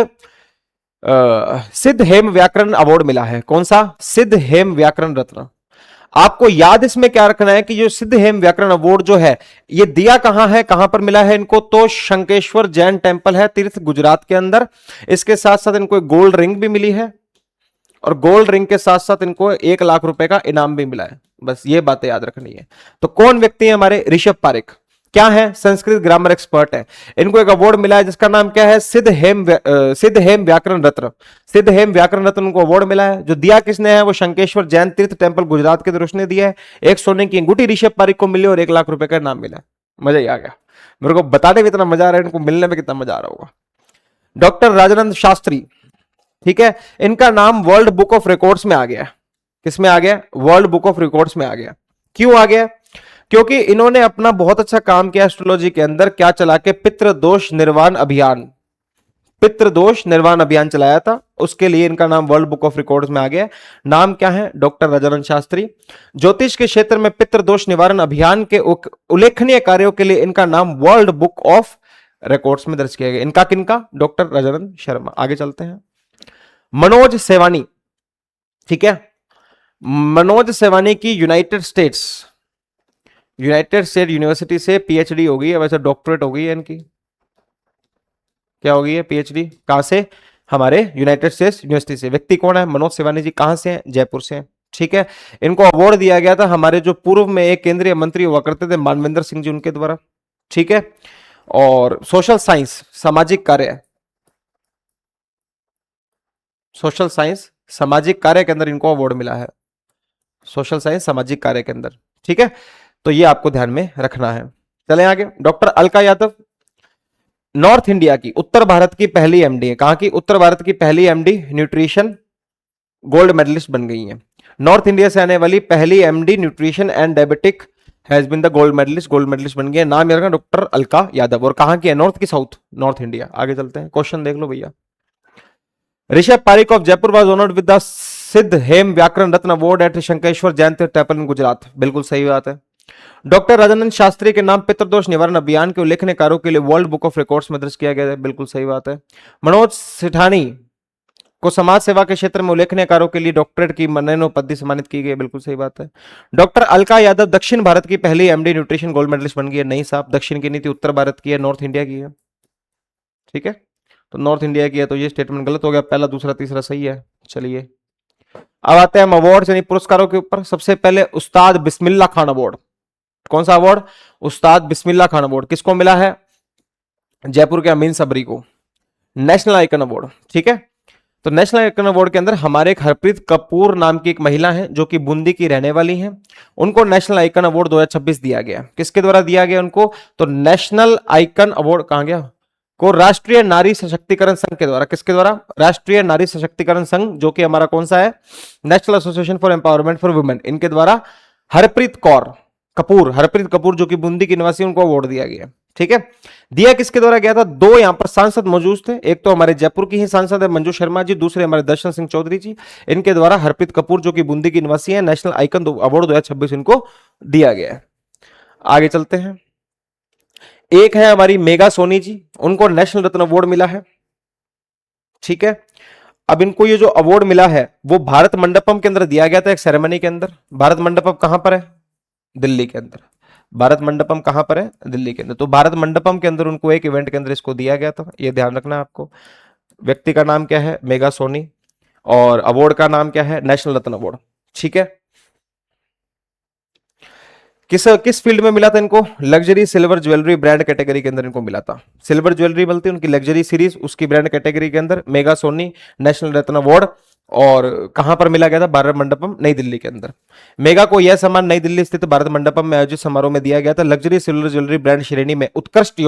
सिद्ध हेम व्याकरण अवार्ड मिला है। कौन सा? सिद्ध हेम व्याकरण रत्न। आपको याद इसमें क्या रखना है कि जो सिद्ध हेम व्याकरण अवार्ड जो है, ये दिया कहां है, कहां पर मिला है इनको? तो शंकेश्वर जैन टेम्पल है तीर्थ, गुजरात के अंदर। इसके साथ साथ इनको एक गोल्ड रिंग भी मिली है, और गोल्ड रिंग के साथ साथ इनको 1 लाख रुपए का इनाम भी मिला है। बस ये बातें याद रखनी है। तो कौन व्यक्ति है हमारे? ऋषभ पारिक। क्या है? संस्कृत ग्रामर एक्सपर्ट है। इनको एक अवार्ड मिला है जिसका नाम क्या है? सिद्ध हेम व्याकरण रत्न। सिद्ध हेम व्याकरण रत्न को अवार्ड मिला है। जो दिया किसने है? वो शंकेश्वर जैन तीर्थ टेम्पल गुजरात के तरफ ने दिया है। एक सोने की अंगूठी ऋषभ पारिक को मिली और 1 लाख रुपए का इनाम मिला। मजा ही आ गया मेरे को, बताने में इतना मजा आ रहा है, इनको मिलने में कितना मजा आ रहा होगा। डॉक्टर राजानंद शास्त्री, ठीक है, इनका नाम वर्ल्ड बुक ऑफ रिकॉर्ड्स में आ गया। किस में आ गया? वर्ल्ड बुक ऑफ रिकॉर्ड्स में आ गया। क्यों आ गया? क्योंकि इन्होंने अपना बहुत अच्छा काम किया एस्ट्रोलॉजी के अंदर। क्या चला के? पितृदोष निर्वाण अभियान। पितृदोष निर्वाण अभियान चलाया था, उसके लिए इनका नाम वर्ल्ड बुक ऑफ रिकॉर्ड्स में आ गया। नाम क्या है? डॉक्टर राजानंद शास्त्री। ज्योतिष के क्षेत्र में पितृदोष निवारण अभियान के उल्लेखनीय कार्यों के लिए इनका नाम वर्ल्ड बुक ऑफ रिकॉर्ड्स में दर्ज किया गया। इनका किनका? डॉक्टर राजानंद शर्मा। आगे चलते हैं। मनोज सेवानी, ठीक है, मनोज सेवानी की यूनाइटेड स्टेट यूनिवर्सिटी से पीएचडी हो गई है, वैसे डॉक्टरेट हो गई है इनकी। क्या हो गई है? पीएचडी। कहां से? हमारे यूनाइटेड स्टेट्स यूनिवर्सिटी से। व्यक्ति कौन है? मनोज सेवानी जी। कहां से हैं? जयपुर से। ठीक है, इनको अवार्ड दिया गया था हमारे जो पूर्व में एक केंद्रीय मंत्री हुआ करते थे, मानवेंद्र सिंह जी, उनके द्वारा। ठीक है, और सोशल साइंस, सामाजिक कार्य, सोशल साइंस सामाजिक कार्य के अंदर इनको अवार्ड मिला है। सोशल साइंस सामाजिक कार्य के अंदर। ठीक है, तो ये आपको ध्यान में रखना है। चले आगे। Doctor Alka Yadav, north India की, उत्तर भारत की पहली एमडी है। कहां की? उत्तर भारत की पहली एमडी न्यूट्रिशन गोल्ड मेडलिस्ट बन गई है। नॉर्थ इंडिया से आने वाली पहली MD nutrition and diabetic has been the gold medallist बन गई है। नाम याद रखना, डॉक्टर अलका यादव। और कहां की है? नॉर्थ की साउथ? North India. आगे चलते हैं, क्वेश्चन देख लो भैया। Rishabh Pareek of Jaipur was honoured with the Siddha Hem Vyakaran Ratna award at Shankeshwar Jain Tirth temple इन गुजरात। बिल्कुल सही बात है। डॉक्टर राजानंद शास्त्री के नाम पितृदोष निवारण अभियान के उल्लेखनीय कार्यों के लिए वर्ल्ड बुक ऑफ रिकॉर्ड्स में दर्ज किया गया है। बिल्कुल सही बात है। मनोज सेठानी को समाज सेवा के क्षेत्र में उल्लेखनीय कार्यों के लिए डॉक्टरेट की मरणोपाधि सम्मानित की गई। बिल्कुल सही बात है। डॉक्टर अलका यादव दक्षिण भारत की पहली एमडी न्यूट्रिशन गोल्ड मेडलिस्ट बन गई है। नहीं साहब, दक्षिण की नीति उत्तर भारत की है, नॉर्थ इंडिया की है। ठीक है, तो नॉर्थ इंडिया की है, तो ये स्टेटमेंट गलत हो गया। पहला, दूसरा, तीसरा सही है। चलिए, अब आते हैं हम अवार्ड यानी पुरस्कारों के ऊपर। सबसे पहले उस्ताद बिस्मिल्लाह खान अवार्ड। कौन सा अवार्ड? उस्ताद बिस्मिल्लाह खान अवार्ड। किसको मिला है? जयपुर के अमीन सबरी को। नेशनल आइकन अवार्ड, ठीक है, तो नेशनल आइकन अवार्ड के अंदर हमारे एक हरप्रीत कपूर नाम की एक महिला है जो कि बूंदी की रहने वाली हैं। उनको नेशनल आइकन अवार्ड 2026 दिया गया। किसके द्वारा दिया गया उनको? तो नेशनल आइकन अवार्ड कहां गया? को राष्ट्रीय नारी सशक्तिकरण संघ के द्वारा। किसके द्वारा? राष्ट्रीय नारी सशक्तिकरण संघ, जो कि हमारा कौन सा है? National association for empowerment for women. इनके द्वारा हरप्रीत कौर कपूर, हरप्रीत कपूर जो कि बूंदी की निवासी, उनको अवार्ड दिया गया। ठीक है। दिया किसके द्वारा गया था? दो यहां पर सांसद मौजूद थे, एक तो हमारे जयपुर की ही सांसद है मंजू शर्मा जी, दूसरे हमारे दर्शन सिंह चौधरी जी। इनके द्वारा हरप्रीत कपूर जो कि बूंदी की निवासी है, नेशनल आइकन अवार्ड 2026 इनको दिया गया है। आगे चलते हैं। एक है हमारी मेगा सोनी जी, उनको नेशनल रत्न अवार्ड मिला है। ठीक है। अब इनको ये जो अवार्ड मिला है वो भारत मंडपम के अंदर दिया गया था, एक सेरेमनी के अंदर। भारत मंडपम कहां पर है? दिल्ली के अंदर। भारत मंडपम कहां पर है? दिल्ली के अंदर। तो भारत मंडपम के अंदर उनको एक इवेंट के अंदर इसको दिया गया था, ये ध्यान रखना आपको। व्यक्ति का नाम क्या है? मेगा सोनी। और अवार्ड का नाम क्या है? नेशनल रत्न अवार्ड। ठीक है। किस किस फील्ड में मिला था इनको? Luxury silver jewellery brand category के अंदर इनको मिला था। सिल्वर ज्वेलरी मिलती है उनकी लग्जरी सीरीज, उसकी ब्रांड कैटेगरी के अंदर मेगा सोनी नेशनल रत्न अवार्ड। और कहां पर मिला गया था? भारत मंडपम नई दिल्ली के अंदर। मेगा को यह सम्मान नई दिल्ली स्थित भारत मंडपम में आयोजित समारोह में दिया गया था। लग्जरी सिल्वर ज्वेलरी ब्रांड श्रेणी में उत्कृष्ट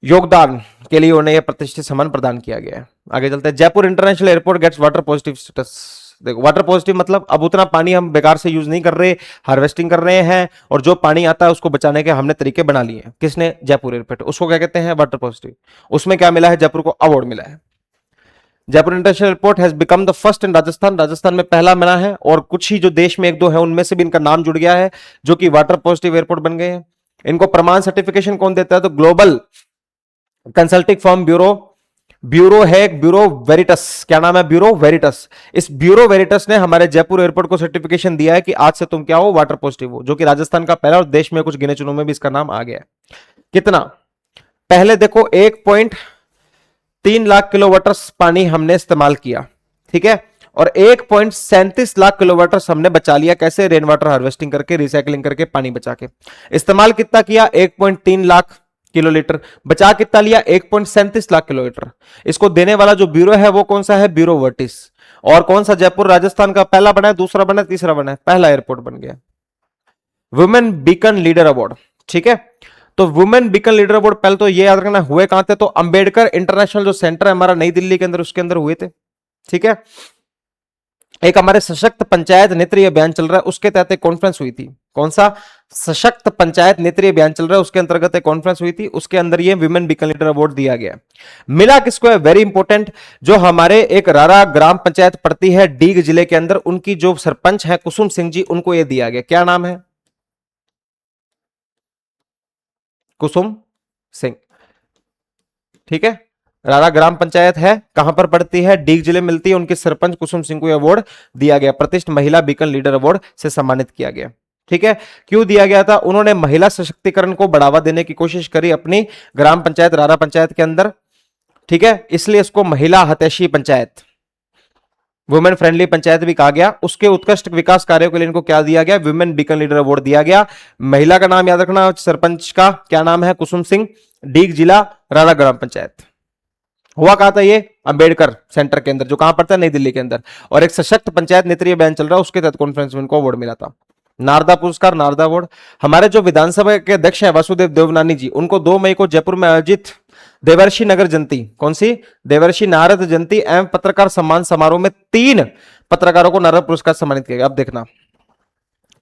योगदान के लिए उन्हें यह प्रतिष्ठित सम्मान प्रदान किया गया है। आगे चलते हैं। Jaipur international airport gets water positive status. देखो वाटर पॉजिटिव मतलब अब उतना पानी हम बेकार से यूज नहीं कर रहे, हार्वेस्टिंग कर रहे हैं, और जो पानी आता है उसको बचाने के हमने तरीके बना लिए हैं। किसने? जयपुर एयरपोर्ट। उसको क्या कहते हैं? Water positive. उसमें क्या मिला है? जयपुर को अवार्ड मिला है। Jaipur international airport has become the first in Rajasthan. Rajasthan में पहला मिला है, और कुछ ही जो देश में एक दो है उनमें से भी इनका नाम जुड़ गया है, जो कि वाटर पॉजिटिव एयरपोर्ट बन गए हैं। इनको प्रमाण सर्टिफिकेशन कौन देता है? तो ग्लोबल कंसल्टिंग फर्म ब्यूरो है, ब्यूरो वेरिटस। क्या नाम है? ब्यूरो वेरिटस। इस ब्यूरो वेरिटस ने हमारे जयपुर एयरपोर्ट को सर्टिफिकेशन दिया है कि आज से तुम क्या हो? वाटर पॉजिटिव हो, जो कि राजस्थान का पहला और देश में कुछ गिने चुनों में भी इसका नाम आ गया है। कितना? पहले देखो 1.3 लाख किलोवाट पानी हमने इस्तेमाल किया, ठीक है, और 1.37 लाख किलोवाट हमने बचा लिया। कैसे? रेन वाटर हार्वेस्टिंग करके, रिसाइकलिंग करके, पानी बचा के। इस्तेमाल कितना किया? 1.3 लाख किलोलीटर। बचा कितना लिया? 1.37 लाख किलोलीटर। इसको देने वाला जो ब्यूरो है वो कौन सा है? Bureau Veritas. और कौन सा? जयपुर राजस्थान का पहला बना है, दूसरा बना है, तीसरा बना है? पहला एयरपोर्ट बन गया। वुमेन बीकन लीडर अवार्ड, ठीक है। तो वुमेन बीकन लीडर अवार्ड पहले तो ये याद रखना हुए कहां थे? तो अंबेडकर इंटरनेशनल जो सेंटर है हमारा नई दिल्ली के अंदर, उसके अंदर हुए थे। ठीक है। एक हमारे सशक्त पंचायत नेत्री अभियान चल रहा है, उसके तहत एक कॉन्फ्रेंस हुई थी। कौन सा? सशक्त पंचायत नेत्री अभियान चल रहा है, उसके अंतर्गत एक कॉन्फ्रेंस हुई थी, उसके अंदर ये विमेन बीकन लीडर अवार्ड दिया गया। मिला किसको है? वेरी इंपॉर्टेंट, जो हमारे एक रारा ग्राम पंचायत पड़ती है डीग जिले के अंदर, उनकी जो सरपंच है कुसुम सिंह जी, उनको यह दिया गया। क्या नाम है? कुसुम सिंह। ठीक है। रारा ग्राम पंचायत है, कहां पर पड़ती है? डीग जिले मिलती है। उनके सरपंच कुसुम सिंह को अवार्ड दिया गया, प्रतिष्ठित महिला बीकन लीडर अवार्ड से सम्मानित किया गया। ठीक है। क्यों दिया गया था? उन्होंने महिला सशक्तिकरण को बढ़ावा देने की कोशिश करी अपनी ग्राम पंचायत रारा पंचायत के अंदर। ठीक है, इसलिए इसको महिला हितैषी पंचायत, वुमेन फ्रेंडली पंचायत भी कहा गया। उसके उत्कृष्ट विकास कार्यों के लिए इनको क्या दिया गया? विमेन बीकन लीडर अवार्ड दिया गया। महिला का नाम याद रखना, सरपंच का क्या नाम है? कुसुम सिंह, डीग जिला, रारा ग्राम पंचायत। हुआ कहा था ये? अंबेडकर सेंटर के अंदर, जो कहां पड़ता है? नई दिल्ली के अंदर। और एक सशक्त पंचायत नेत्री अभियान चल रहा है, उसके तहत कॉन्फ्रेंस में इनको अवार्ड मिला था। नारदा पुरस्कार, नारदा अवार्ड। हमारे जो विधानसभा के अध्यक्ष है वासुदेव देवनानी जी, उनको 2 मई को जयपुर में आयोजित देवर्षि नगर जयंती, कौन सी? देवर्षि नारद जयंती एवं पत्रकार सम्मान समारोह में 3 पत्रकारों को नारद पुरस्कार सम्मानित किया गया। अब देखना,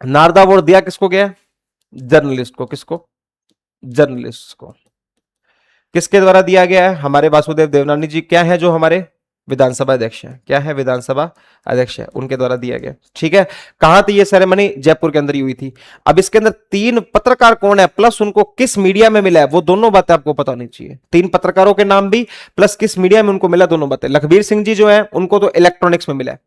नारदा अवार्ड दिया किसको गया? जर्नलिस्ट को। किसको? जर्नलिस्ट को। किसके द्वारा दिया गया है? हमारे वासुदेव देवनानी जी क्या है? जो हमारे विधानसभा अध्यक्ष है। क्या है? विधानसभा अध्यक्ष है, उनके द्वारा दिया गया। ठीक है। कहां थी ये सेरेमनी? जयपुर के अंदर ही हुई थी। अब इसके अंदर 3 पत्रकार कौन है, प्लस उनको किस मीडिया में मिला है, वो दोनों बातें आपको पता होनी चाहिए। 3 पत्रकारों के नाम भी, प्लस किस मीडिया में उनको मिला, दोनों बातें। लखबीर सिंह जी जो है उनको तो इलेक्ट्रॉनिक्स में मिला है।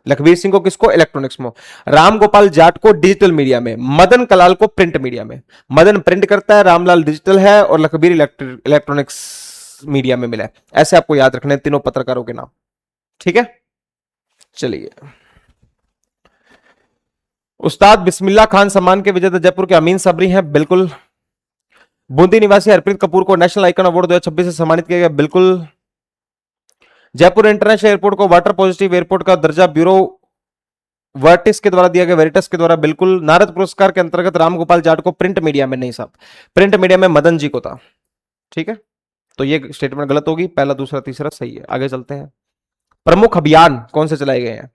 लखबीर सिंह को किसको? इलेक्ट्रॉनिक्स में। राम गोपाल जाट को डिजिटल मीडिया में, मदन कलाल को प्रिंट मीडिया में। मदन प्रिंट करता है, रामलाल डिजिटल है, और लखबीर इलेक्ट्रॉनिक्स मीडिया में मिला है। ऐसे आपको याद रखने तीनों पत्रकारों के नाम। ठीक है। चलिए, उस्ताद बिस्मिल्लाह खान सम्मान के विजेता जयपुर के अमीन सबरी हैं, बिल्कुल। बूंदी निवासी हरप्रीत कपूर को नेशनल आइकन अवार्ड 2026 से सम्मानित किया गया, बिल्कुल। जयपुर इंटरनेशनल एयरपोर्ट को वाटर पॉजिटिव एयरपोर्ट का दर्जा ब्यूरो वर्टिस के द्वारा दिया गया, वेरिटस के द्वारा, बिल्कुल। नारद पुरस्कार के अंतर्गत रामगोपाल जाट को प्रिंट मीडिया में, नहीं साहब, प्रिंट मीडिया में मदन जी को था। ठीक है, तो ये स्टेटमेंट गलत होगी, पहला दूसरा तीसरा सही है। आगे चलते हैं। प्रमुख अभियान कौन से चलाए गए हैं?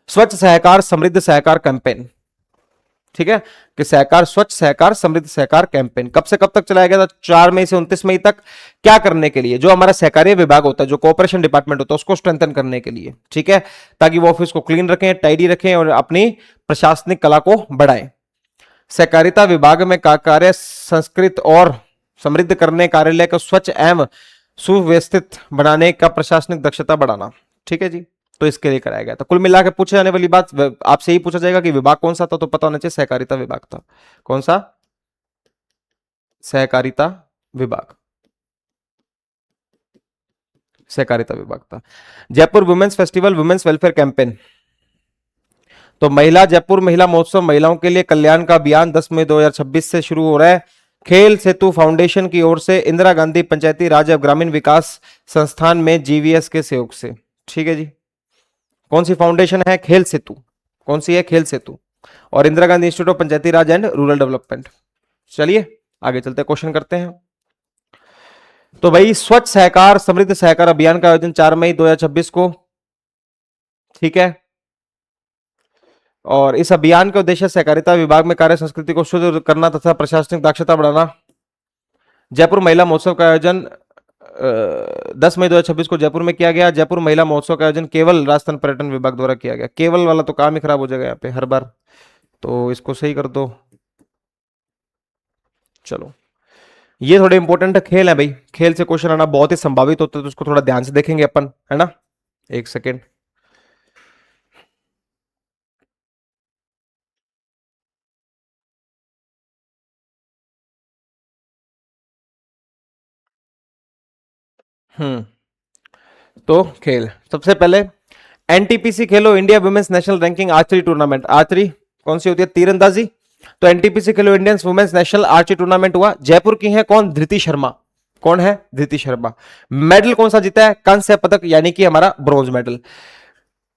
स्वच्छ सहकार समृद्ध सहकार कैंपेन, ठीक है, कि सहकार, स्वच्छ सहकार समृद्ध सहकार कैंपेन कब से कब तक चलाया गया था? 4 मई से 29 मई तक। क्या करने के लिए? जो हमारा सहकारिता विभाग होता है, जो कोऑपरेशन डिपार्टमेंट होता है, उसको स्ट्रेंथन करने के लिए, ठीक है, ताकि वो ऑफिस को क्लीन रखें, टाइडी रखें और अपनी प्रशासनिक कला को बढ़ाएं। सहकारिता विभाग में कार्य संस्कृत और समृद्ध करने, कार्यालय को स्वच्छ एवं सुव्यवस्थित बनाने का प्रशासनिक दक्षता बढ़ाना, ठीक है जी, तो इसके लिए कराया गया था। कुल मिलाकर पूछे जाने वाली बात आपसे ही पूछा जाएगा कि विभाग कौन सा था, तो पता होना चाहिए सहकारिता विभाग था। कौन सा? सहकारिता विभाग, सहकारिता विभाग था। Jaipur women's festival, women's welfare campaign, तो महिला जयपुर महिला महोत्सव महिलाओं के लिए कल्याण का अभियान 10 मई 2026 से शुरू हो रहा है। खेल सेतु फाउंडेशन की ओर से इंदिरा गांधी पंचायती राज एवं ग्रामीण विकास संस्थान में जीवीएस के सहयोग से, ठीक है जी। कौन सी फाउंडेशन है? खेल सेतु। कौन सी है? खेल सेतु। और Indira Gandhi institute of Panchayati Raj and rural development. चलिए आगे चलते क्वेश्चन करते हैं। तो भाई स्वच्छ सहकार समृद्ध सहकार अभियान का आयोजन 4 मई 2026 को, ठीक है, और इस अभियान का उद्देश्य सहकारिता विभाग में कार्य संस्कृति को शुद्ध करना तथा प्रशासनिक दक्षता बढ़ाना। जयपुर महिला महोत्सव का आयोजन 10 मई 2026 को जयपुर में किया गया। जयपुर महिला महोत्सव का आयोजन केवल राजस्थान पर्यटन विभाग द्वारा किया गया। केवल वाला तो काम ही खराब हो जाएगा यहाँ पे हर बार, तो इसको सही कर दो। चलो, ये थोड़े इंपॉर्टेंट खेल है भाई, खेल से क्वेश्चन आना बहुत ही संभावित होता है, तो उसको थोड़ा ध्यान से देखेंगे अपन, है ना। एक सेकेंड, तो खेल सबसे पहले NTPC Khelo India women's national ranking archery tournament. Archery कौन सी होती है? तीरंदाजी। तो NTPC Khelo Indian women's national archery tournament हुआ। जयपुर की है कौन? धृति शर्मा। कौन है? धृति शर्मा। मेडल कौन सा जीता है? कांस्य पदक, यानी कि हमारा ब्रॉन्ज मेडल।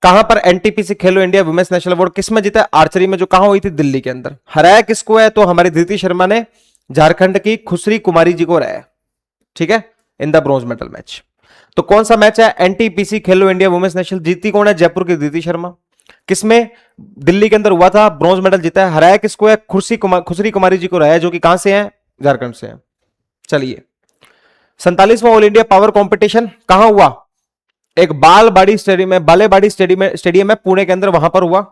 कहां पर NTPC Khelo India women's national award किस में जीता है? आर्चरी में, जो कहां हुई थी? दिल्ली के अंदर। हराया किसको है? तो हमारी धृति शर्मा ने झारखंड की खुसरी कुमारी जी को हराया, ठीक है, in the bronze medal match. तो कौन सा मैच है? NTPC Khelo India women's national. जीती कौन है? जयपुर की धृति शर्मा। किसमें? दिल्ली के अंदर हुआ था, ब्रॉन्ज मेडल जीता है। हराया किसको है? खुसरी कुमारी जी को हराया, जो कि कहां से है? झारखंड से है। चलिए, 47वां ऑल इंडिया पावर कंपटीशन कहां हुआ? एक बालबाड़ी स्टेडियम है, बालेबाड़ी स्टेडियम है पुणे के अंदर, वहां पर हुआ,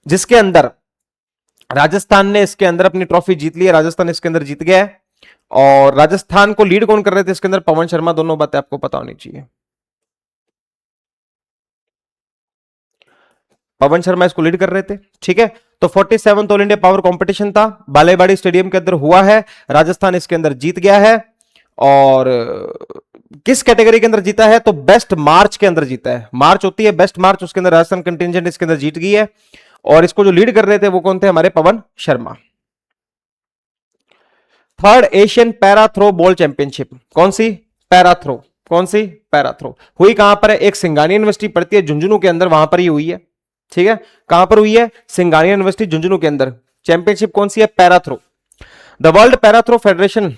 जिसके अंदर राजस्थान ने इसके अंदर अपनी ट्रॉफी जीत ली है। राजस्थान इसके अंदर जीत गया है। और राजस्थान को लीड कौन कर रहे थे इसके अंदर? पवन शर्मा। दोनों बातें आपको पता होनी चाहिए। पवन शर्मा इसको लीड कर रहे थे, ठीक है। तो 47 ऑल इंडिया पावर कंपटीशन था, बालेबाड़ी स्टेडियम के अंदर हुआ है। राजस्थान इसके अंदर जीत गया है। और किस कैटेगरी के अंदर जीता है? तो बेस्ट मार्च के अंदर जीता है। मार्च होती है बेस्ट मार्च, उसके अंदर राजस्थान कंटिजेंट इसके अंदर जीत गई है। और इसको जो लीड कर रहे थे वो कौन थे? हमारे Pawan Sharma. Third Asian para throw ball championship कौन सी? Para throw. कौन सी? Para throw. हुई कहां पर है? एक सिंगानी यूनिवर्सिटी पड़ती है झुंझुनू के अंदर, वहां पर ही हुई है, ठीक है। कहां पर हुई है? सिंगानी यूनिवर्सिटी झुंझुनू के अंदर। चैंपियनशिप कौन सी है? Para throw. The world para throw federation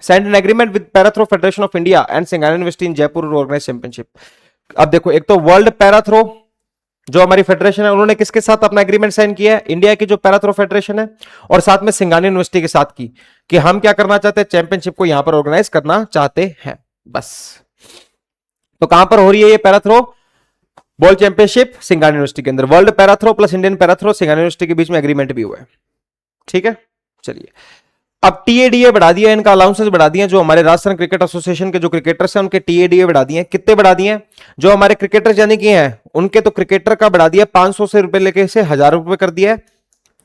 signed an agreement with Parathro Federation of India and Singhania University in Jaipur to organize championship। अब देखो, एक तो वर्ल्ड पैराथ्रो जो हमारी फेडरेशन है, उन्होंने किसके साथ अपना एग्रीमेंट साइन किया है? इंडिया की जो पैराथ्रो फेडरेशन है, और साथ में सिंघानिया यूनिवर्सिटी के साथ की, कि हम क्या करना चाहते हैं? चैंपियनशिप को यहां पर ऑर्गेनाइज करना चाहते हैं, बस। तो कहां पर हो रही है ये para throw ball championship? Singhania university के अंदर। World para throw plus Indian para throw, Singhania university के बीच में एग्रीमेंट भी हुआ है, ठीक है। चलिए, अब टीएडीए बढ़ा दिया, इनका अलाउंसेस बढ़ा दिए। जो हमारे राजस्थान क्रिकेट एसोसिएशन के जो क्रिकेटर्स हैं, उनके टीएडीए बढ़ा दिए। कितने बढ़ा दिए? जो हमारे क्रिकेटर्स यानी कि हैं, उनके तो क्रिकेटर का बढ़ा दिया 500 से रुपए लेके से 1000 रुपए कर दिया है।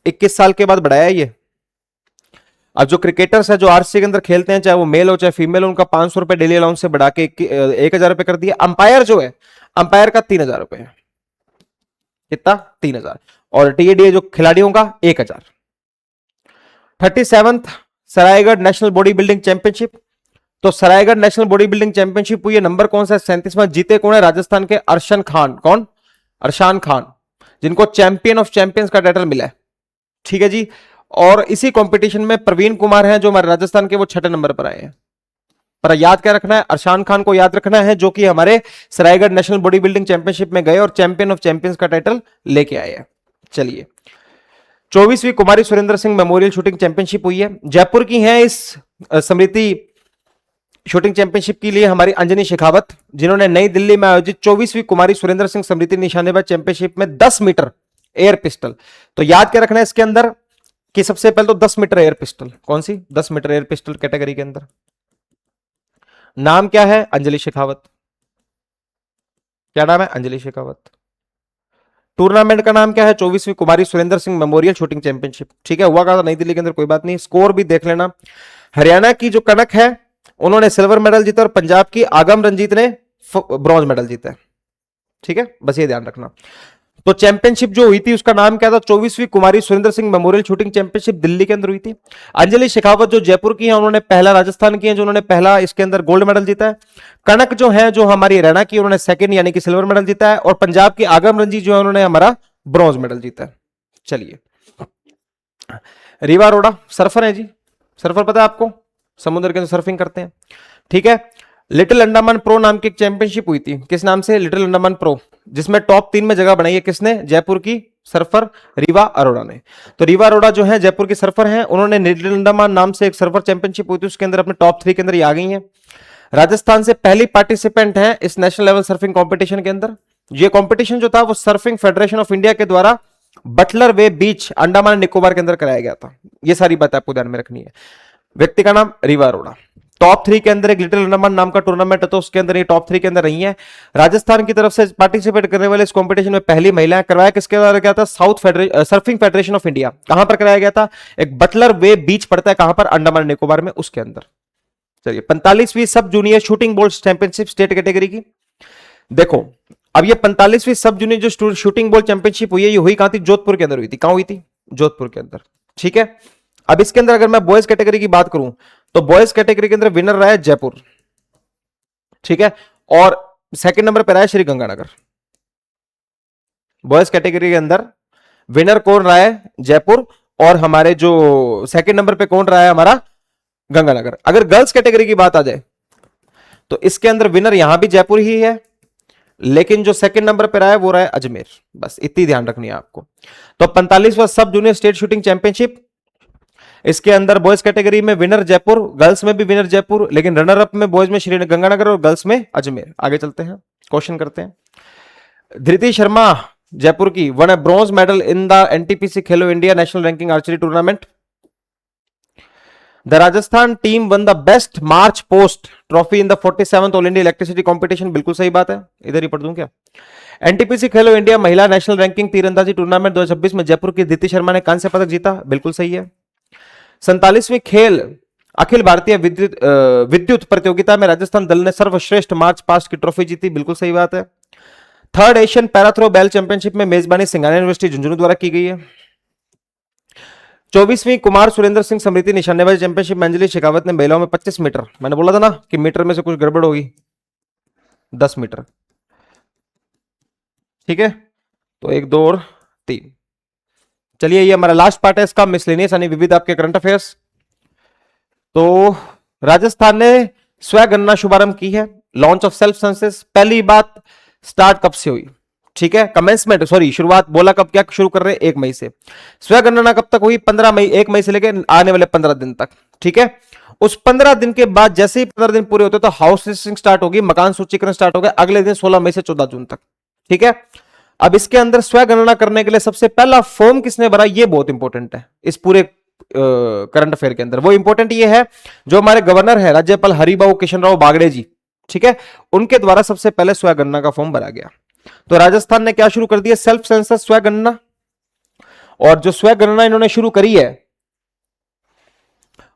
21 साल के बाद बढ़ाया ये। अब जो क्रिकेटर्स है जो आरसीए के अंदर खेलते हैं, चाहे वो मेल हो चाहे फीमेल हो, उनका 500 रुपए डेली अलाउंस से बढ़ा के 1000 रुपए कर दिया। अंपायर जो है, अंपायर का 3000 रुपए है। कितना? 3000। और टीएडीए जो खिलाड़ियों का 1000। 37th Saraigarh national body building championship. तो Saraigarh national body building championship हुई है, नंबर कौन सा? 37वां। जीते कौन है? राजस्थान के अरशन खान। कौन? अरशान खान, जिनको चैंपियन ऑफ चैंपियंस का टाइटल मिला है, ठीक है जी। और इसी कंपटीशन में प्रवीण कुमार हैं जो हमारे राजस्थान के, वो 6ठे नंबर पर आए हैं। पर याद क्या रखना है? अरशान खान को याद रखना है, जो कि हमारे Saraigarh national body building championship में गए और चैंपियन ऑफ चैंपियंस का टाइटल लेके आए हैं। चलिए, 24वीं Kumari Surendra Singh memorial shooting championship हुई है, जयपुर की है इस स्मृति शूटिंग चैंपियनशिप के लिए हमारी अंजनी शेखावत, जिन्होंने नई दिल्ली में आयोजित 24वीं कुमारी सुरेंद्र सिंह स्मृति निशानेबाज चैंपियनशिप में 10 मीटर एयर पिस्टल, तो याद क्या रखना है इसके अंदर कि सबसे पहले तो 10 मीटर एयर पिस्टल, कौन सी 10 मीटर एयर पिस्टल कैटेगरी के अंदर नाम क्या है, अंजलि शेखावत। क्या नाम है, अंजलि शेखावत। टूर्नामेंट का नाम क्या है, 24वीं Kumari Surendra Singh memorial shooting championship. ठीक है, हुआ कहा था नई दिल्ली के अंदर, कोई बात नहीं, स्कोर भी देख लेना। हरियाणा की जो कनक है उन्होंने सिल्वर मेडल जीता और पंजाब की आगम रंजीत ने ब्रॉन्ज मेडल जीता है। ठीक है, बस ये ध्यान रखना। तो चैंपियनशिप जो हुई थी उसका नाम क्या था, 24वीं Kumari Surendra Singh memorial shooting championship Delhi के अंदर हुई थी। अंजलि शेखावत जो जयपुर की है, उन्होंने पहला, राजस्थान की है जो उन्होंने पहला इसके अंदर गोल्ड मेडल जीता है। कनक जो है जो हमारी हरियाणा की, उन्होंने सेकंड यानी कि सिल्वर मेडल जीता है। और पंजाब की आगम रंजीत जो है उन्होंने हमारा ब्रॉन्ज मेडल जीता है। चलिए, रीवा अरोड़ा सर्फर है जी, सर्फर पता है आपको, समुद्र के अंदर सर्फिंग करते हैं। ठीक है, लिटिल अंडमान प्रो नाम की एक चैंपियनशिप हुई थी, किस नाम से, लिटिल अंडमान प्रो, जिसमें टॉप 3 में जगह बनाई है किसने, जयपुर की सर्फर रीवा अरोड़ा ने। तो रीवा अरोड़ा जो है जयपुर की सर्फर हैं, उन्होंने लिटिल अंडमान नाम से एक सर्फर चैंपियनशिप हुई थी, उसके अंदर अपने टॉप 3 के अंदर ये आ गई हैं। राजस्थान से पहली पार्टिसिपेंट है इस नेशनल लेवल सर्फिंग कॉम्पिटिशन के अंदर। ये कॉम्पिटिशन जो था वो सर्फिंग फेडरेशन ऑफ इंडिया के द्वारा बटलर वे बीच अंडमान निकोबार के अंदर कराया गया था। ये सारी बात आपको ध्यान में रखनी है। व्यक्ति का नाम रीवा अरोड़ा। टॉप 3 के अंदर एक लिटिल अंडमान नाम का टूर्नामेंट है, तो उसके अंदर ये टॉप 3 के अंदर रही है। राजस्थान की तरफ से पार्टिसिपेट करने वाले इस कंपटीशन में पहली महिला करवाया किसके द्वारा गया था, सर्फिंग फेडरेशन ऑफ इंडिया। कहां पर कराया गया था, एक बटलर वे बीच पड़ता है कहां पर, अंडमान निकोबार में, उसके अंदर। चलिए, 45वीं sub junior shooting ball championship state category की। देखो, अब ये 45वीं सब जूनियर जो शूटिंग बॉल चैंपियनशिप हुई है, ये हुई कहां थी, जोधपुर के अंदर हुई थी। कहां हुई थी, जोधपुर के अंदर। ठीक है, अब इसके अंदर अगर मैं बॉयज कैटेगरी की बात करूं तो बॉयज कैटेगरी के अंदर विनर रहा है जयपुर। ठीक है, और सेकंड नंबर पर रहा है श्री गंगानगर। बॉयज कैटेगरी के अंदर विनर कौन रहा है, जयपुर, और हमारे जो सेकंड नंबर पे कौन रहा है, हमारा गंगानगर। अगर गर्ल्स कैटेगरी की बात आ जाए तो इसके अंदर विनर यहां भी जयपुर ही है, लेकिन जो सेकंड नंबर पे रहा है वो रहा है अजमेर। बस इतनी ध्यान रखनी है आपको। तो 45वां सब जूनियर स्टेट शूटिंग चैंपियनशिप, इसके अंदर बॉयज कैटेगरी में विनर जयपुर, गर्ल्स में भी विनर जयपुर, लेकिन रनर अप में बॉयज में श्री गंगानगर और गर्ल्स में अजमेर। आगे चलते हैं, क्वेश्चन करते हैं। धृति शर्मा जयपुर की won a bronze medal in the NTPC Khelo India national ranking archery tournament. The Rajasthan team won the best march past trophy in the 47th all India electricity competition. बिल्कुल सही बात है, इधर ही पढ़ दूं क्या। एनटीपीसी खेलो इंडिया महिला नेशनल रैंकिंग तीरंदाजी टूर्नामेंट 2026 में जयपुर की धृति शर्मा ने कांस्य पदक जीता। बिल्कुल सही है। 47वीं खेल अखिल भारतीय विद्युत प्रतियोगिता में राजस्थान दल ने सर्वश्रेष्ठ मार्च पास्ट की ट्रॉफी जीती। बिल्कुल सही बात है। थर्ड एशियन पैराथ्रो बैल चैंपियनशिप में मेजबानी सिंघानिया यूनिवर्सिटी झुंझुनू द्वारा की गई है। 24वीं कुमार सुरेंद्र सिंह स्मृति निशानेबाजी चैंपियनशिप में अंजलि शेखावत ने महिलाओं में 25 मीटर, मैंने बोला था ना कि मीटर में से कुछ गड़बड़ होगी, 10 मीटर। ठीक है, तो 1 2 और 3। चलिए, ये हमारा लास्ट पार्ट है इसका, मिसलेनियस यानी विविध आपके करंट अफेयर्स। तो राजस्थान ने स्वगणना शुभारंभ की है, लॉन्च ऑफ सेल्फ सेंसस। पहली बात स्टार्ट कब से हुई, ठीक है, कमेंसमेंट, सॉरी शुरुआत बोला कब, क्या शुरू कर रहे हैं, 1 मई से। स्वगणना कब तक हुई, 15 मई, 1 मई से लेकर आने वाले 15 दिन तक। ठीक है, उस 15 दिन के बाद जैसे ही 15 दिन पूरे होते तो हाउस लिस्टिंग स्टार्ट होगी, मकान सूचीकरण स्टार्ट हो गया अगले दिन 16 मई से 14 जून तक। ठीक है, अब इसके अंदर स्वगणना करने के लिए सबसे पहला फॉर्म किसने भरा, ये बहुत इंपॉर्टेंट है इस पूरे करंट अफेयर के अंदर। वो इंपॉर्टेंट ये है, जो हमारे गवर्नर है राज्यपाल हरिबाऊ किशनराव बागड़े जी, ठीक है, उनके द्वारा सबसे पहले स्वगणना का फॉर्म भरा गया। तो राजस्थान ने क्या शुरू कर दिया, सेल्फ सेंसस स्वगणना। और जो स्वगणना इन्होंने शुरू करी है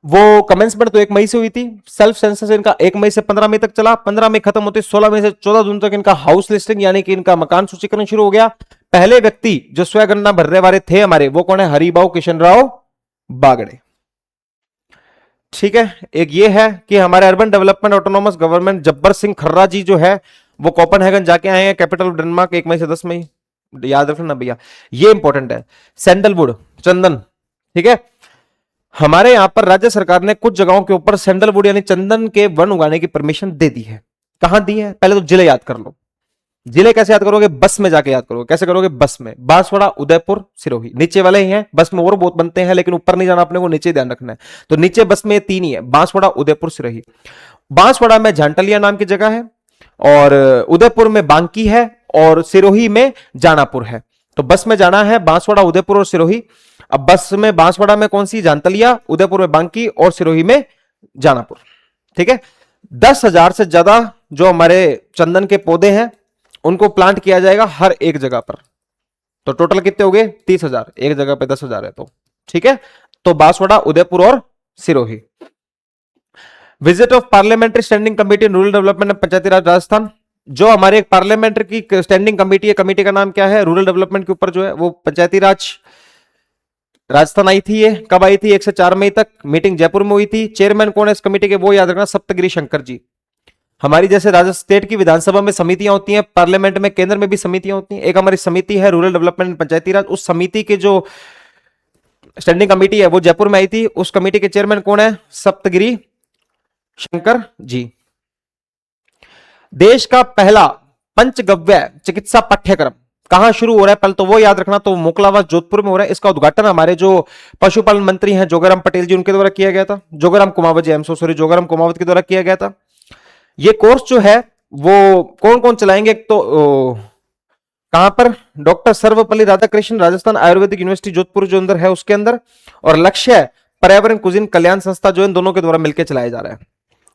वो कमेंसमेंट तो 1 मई से हुई थी। सेल्फ सेंसस इनका 1 मई से 15 मई तक चला, 15 मई खत्म होती, 16 मई से 14 जून तक इनका हाउस लिस्टिंग यानी कि इनका मकान सूचीकरण शुरू हो गया। पहले व्यक्ति जो स्वगणना भरने वाले थे हमारे, वो कौन है, हरिबाऊ किशनराव बागड़े। ठीक है, एक ये है कि हमारे अर्बन डेवलपमेंट ऑटोनॉमस गवर्नमेंट जब्बर सिंह खर्रा जी जो है वो कोपेनहेगन जाके आए हैं, कैपिटल ऑफ डेनमार्क, 1 मई से 10 मई, याद रखना भैया, ये इंपॉर्टेंट है। सैंडलवुड, चंदन, ठीक है, हमारे यहां पर राज्य सरकार ने कुछ जगहों के ऊपर सैंडलवुड यानी चंदन के वन उगाने की परमिशन दे दी है। कहां दी है, पहले तो जिले याद कर लो। जिले कैसे याद करोगे? बस में जाके याद करोगे। कैसे करोगे? बस में। बांसवाड़ा, उदयपुर, सिरोही, नीचे वाले ही हैं। बस में और बहुत बनते हैं, लेकिन ऊपर नहीं जाना अपने को, नीचे ध्यान रखना है। तो नीचे बस में ये तीन ही है, बांसवाड़ा, उदयपुर, सिरोही। बांसवाड़ा में झांटलिया नाम की जगह है, और उदयपुर में बांकी है, और सिरोही में जानापुर है। तो बस में जाना है बांसवाड़ा, उदयपुर और सिरोही। अब बस में बांसवाड़ा में कौन सी? झांतलिया, उदयपुर में बांकी, और सिरोही में जानापुर। ठीक है। 10,000 से ज्यादा जो हमारे चंदन के पौधे हैं उनको प्लांट किया जाएगा हर एक जगह पर। तो टोटल कितने हो गए? 30,000। एक जगह पे 10,000 है तो ठीक है। तो बांसवाड़ा, उदयपुर और Sirohi. Visit of parliamentary standing committee rural development Panchayati Raj Rajasthan. जो हमारे एक पार्लियामेंट्री की स्टैंडिंग कमेटी है, कमेटी का नाम क्या है? रूरल डेवलपमेंट के ऊपर जो है वो पंचायती राज राजस्थान आई थी। ये कब आई थी? 1 से 4 मई तक। मीटिंग जयपुर में हुई थी। चेयरमैन कौन है इस कमेटी के? वो याद रखना, सप्तगिरी शंकर जी। हमारी जैसे राजस्थान स्टेट की विधानसभा में समितियां होती हैं, पार्लियामेंट में, केंद्र में भी समितियां होती हैं। एक हमारी समिति है रूरल डेवलपमेंट पंचायती राज, उस समिति के जो स्टैंडिंग कमेटी है वो जयपुर में आई थी। उस कमेटी के चेयरमैन कौन है? सप्तगिरी शंकर जी। देश का पहला पंचगव्य चिकित्सा पाठ्यक्रम कहां शुरू हो रहा है? पहले तो वो याद रखना। तो मोकलावास, जोधपुर में हो रहा है। इसका उद्घाटन हमारे जो पशुपालन मंत्री हैं जोगाराम पटेल जी, उनके द्वारा किया गया था। जोगाराम कुमावत जी, जोगाराम कुमावत के द्वारा किया गया था। ये कोर्स जो है वो कौन कौन चलाएंगे? तो कहां पर? डॉक्टर सर्वपल्ली राधाकृष्ण राजस्थान आयुर्वेदिक यूनिवर्सिटी जोधपुर जो अंदर है उसके अंदर। और लक्ष्य पर्यावरण कुजिन कल्याण संस्था जो इन दोनों के द्वारा मिलकर चलाया जा रहा है।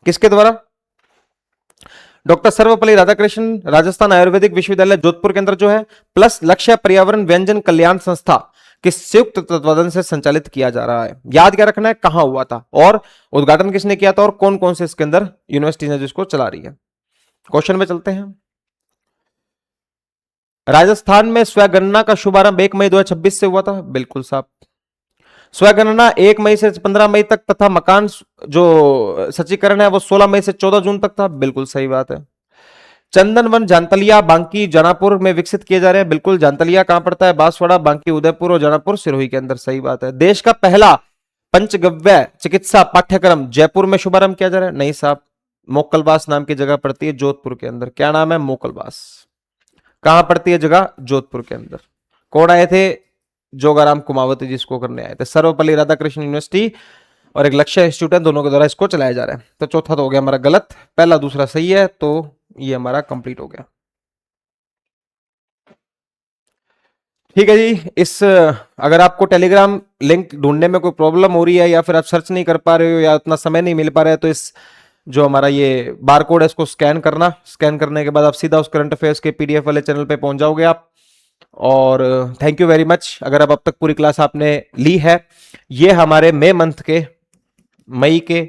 किसके द्वारा? डॉक्टर सर्वपल्ली राधाकृष्ण राजस्थान आयुर्वेदिक विश्वविद्यालय जोधपुर के अंदर जो है, प्लस लक्ष्य पर्यावरण व्यंजन कल्याण संस्था के संयुक्त तत्वाधान से संचालित किया जा रहा है। याद क्या रखना है? कहां हुआ था और उद्घाटन किसने किया था और कौन कौन से इसके अंदर यूनिवर्सिटी है जिसको चला रही है। क्वेश्चन में चलते हैं। राजस्थान में स्वगणना का शुभारंभ 1 मई 2026 से हुआ था। बिल्कुल साहब। स्वगणना 1 मई से 15 मई तक तथा मकान जो सचिकरण है वो 16 मई से 14 जून तक था। बिल्कुल सही बात है। चंदन वन जानतलिया, बांकी, जानापुर में विकसित किए जा रहे हैं। बिल्कुल। जानतलिया कहां पड़ता है? बांसवाड़ा, बांकी, उदयपुर और जानापुर सिरोही के अंदर। सही बात है। देश का पहला पंचगव्य चिकित्सा पाठ्यक्रम जयपुर में शुभारंभ किया जा रहा है। नहीं साहब, मोकलबास नाम की जगह पड़ती है जोधपुर के अंदर। क्या नाम है? मोकलबास। कहां पड़ती है जगह? जोधपुर के अंदर। कौन आए थे? जोगाराम कुमावती जिसको करने आए थे। सर्वपल्ली राधाकृष्ण यूनिवर्सिटी और एक लक्ष्य इंस्टीट्यूट है, दोनों के द्वारा इसको चलाया जा रहा है। तो चौथा तो हो गया हमारा गलत, पहला दूसरा सही है, तो ये हमारा कंप्लीट हो गया। ठीक है जी। इस अगर आपको टेलीग्राम लिंक ढूंढने में कोई प्रॉब्लम हो रही है या फिर आप सर्च नहीं कर पा रहे हो या उतना समय नहीं मिल पा रहा है, तो इस जो हमारा ये बारकोड है इसको स्कैन करना। स्कैन करने के बाद आप सीधा उस करंट अफेयर्स के पीडीएफ वाले चैनल पे पहुंच जाओगे आप। और थैंक यू वेरी मच अगर अब तक पूरी क्लास आपने ली है। ये हमारे मई के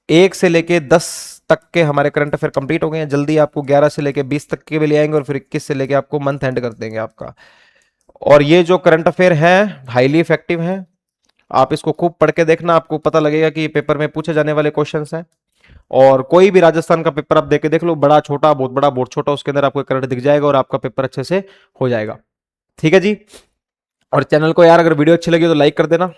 1 से लेके 10 तक के हमारे करंट अफेयर कंप्लीट हो गए हैं। जल्दी आपको 11 से लेके 20 तक के भी ले आएंगे और फिर 21 से लेके आपको मंथ एंड कर देंगे आपका। और ये जो करंट अफेयर हैं हाईली इफेक्टिव हैं। आप इसको खूब पढ़ के देखना, आपको पता लगेगा कि पेपर में पूछे जाने वाले क्वेश्चंस हैं। और कोई भी राजस्थान का पेपर आप देख के देख लो, बड़ा छोटा, बहुत बड़ा, बहुत छोटा, उसके अंदर आपको करंट दिख जाएगा और आपका पेपर अच्छे से हो जाएगा। ठीक है जी। और चैनल को यार अगर वीडियो अच्छी लगी तो लाइक कर देना,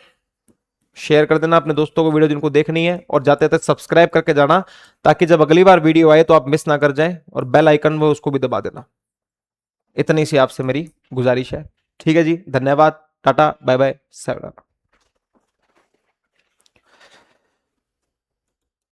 शेयर कर देना अपने दोस्तों को वीडियो जिनको देखनी है, और जाते जाते सब्सक्राइब करके जाना ताकि जब अगली बार वीडियो आए तो आप मिस ना कर जाएं, और बेल आइकन वो उसको भी दबा देना। इतनी सी आपसे मेरी गुजारिश है। ठीक है जी। धन्यवाद। Tata, bye bye, sayonara.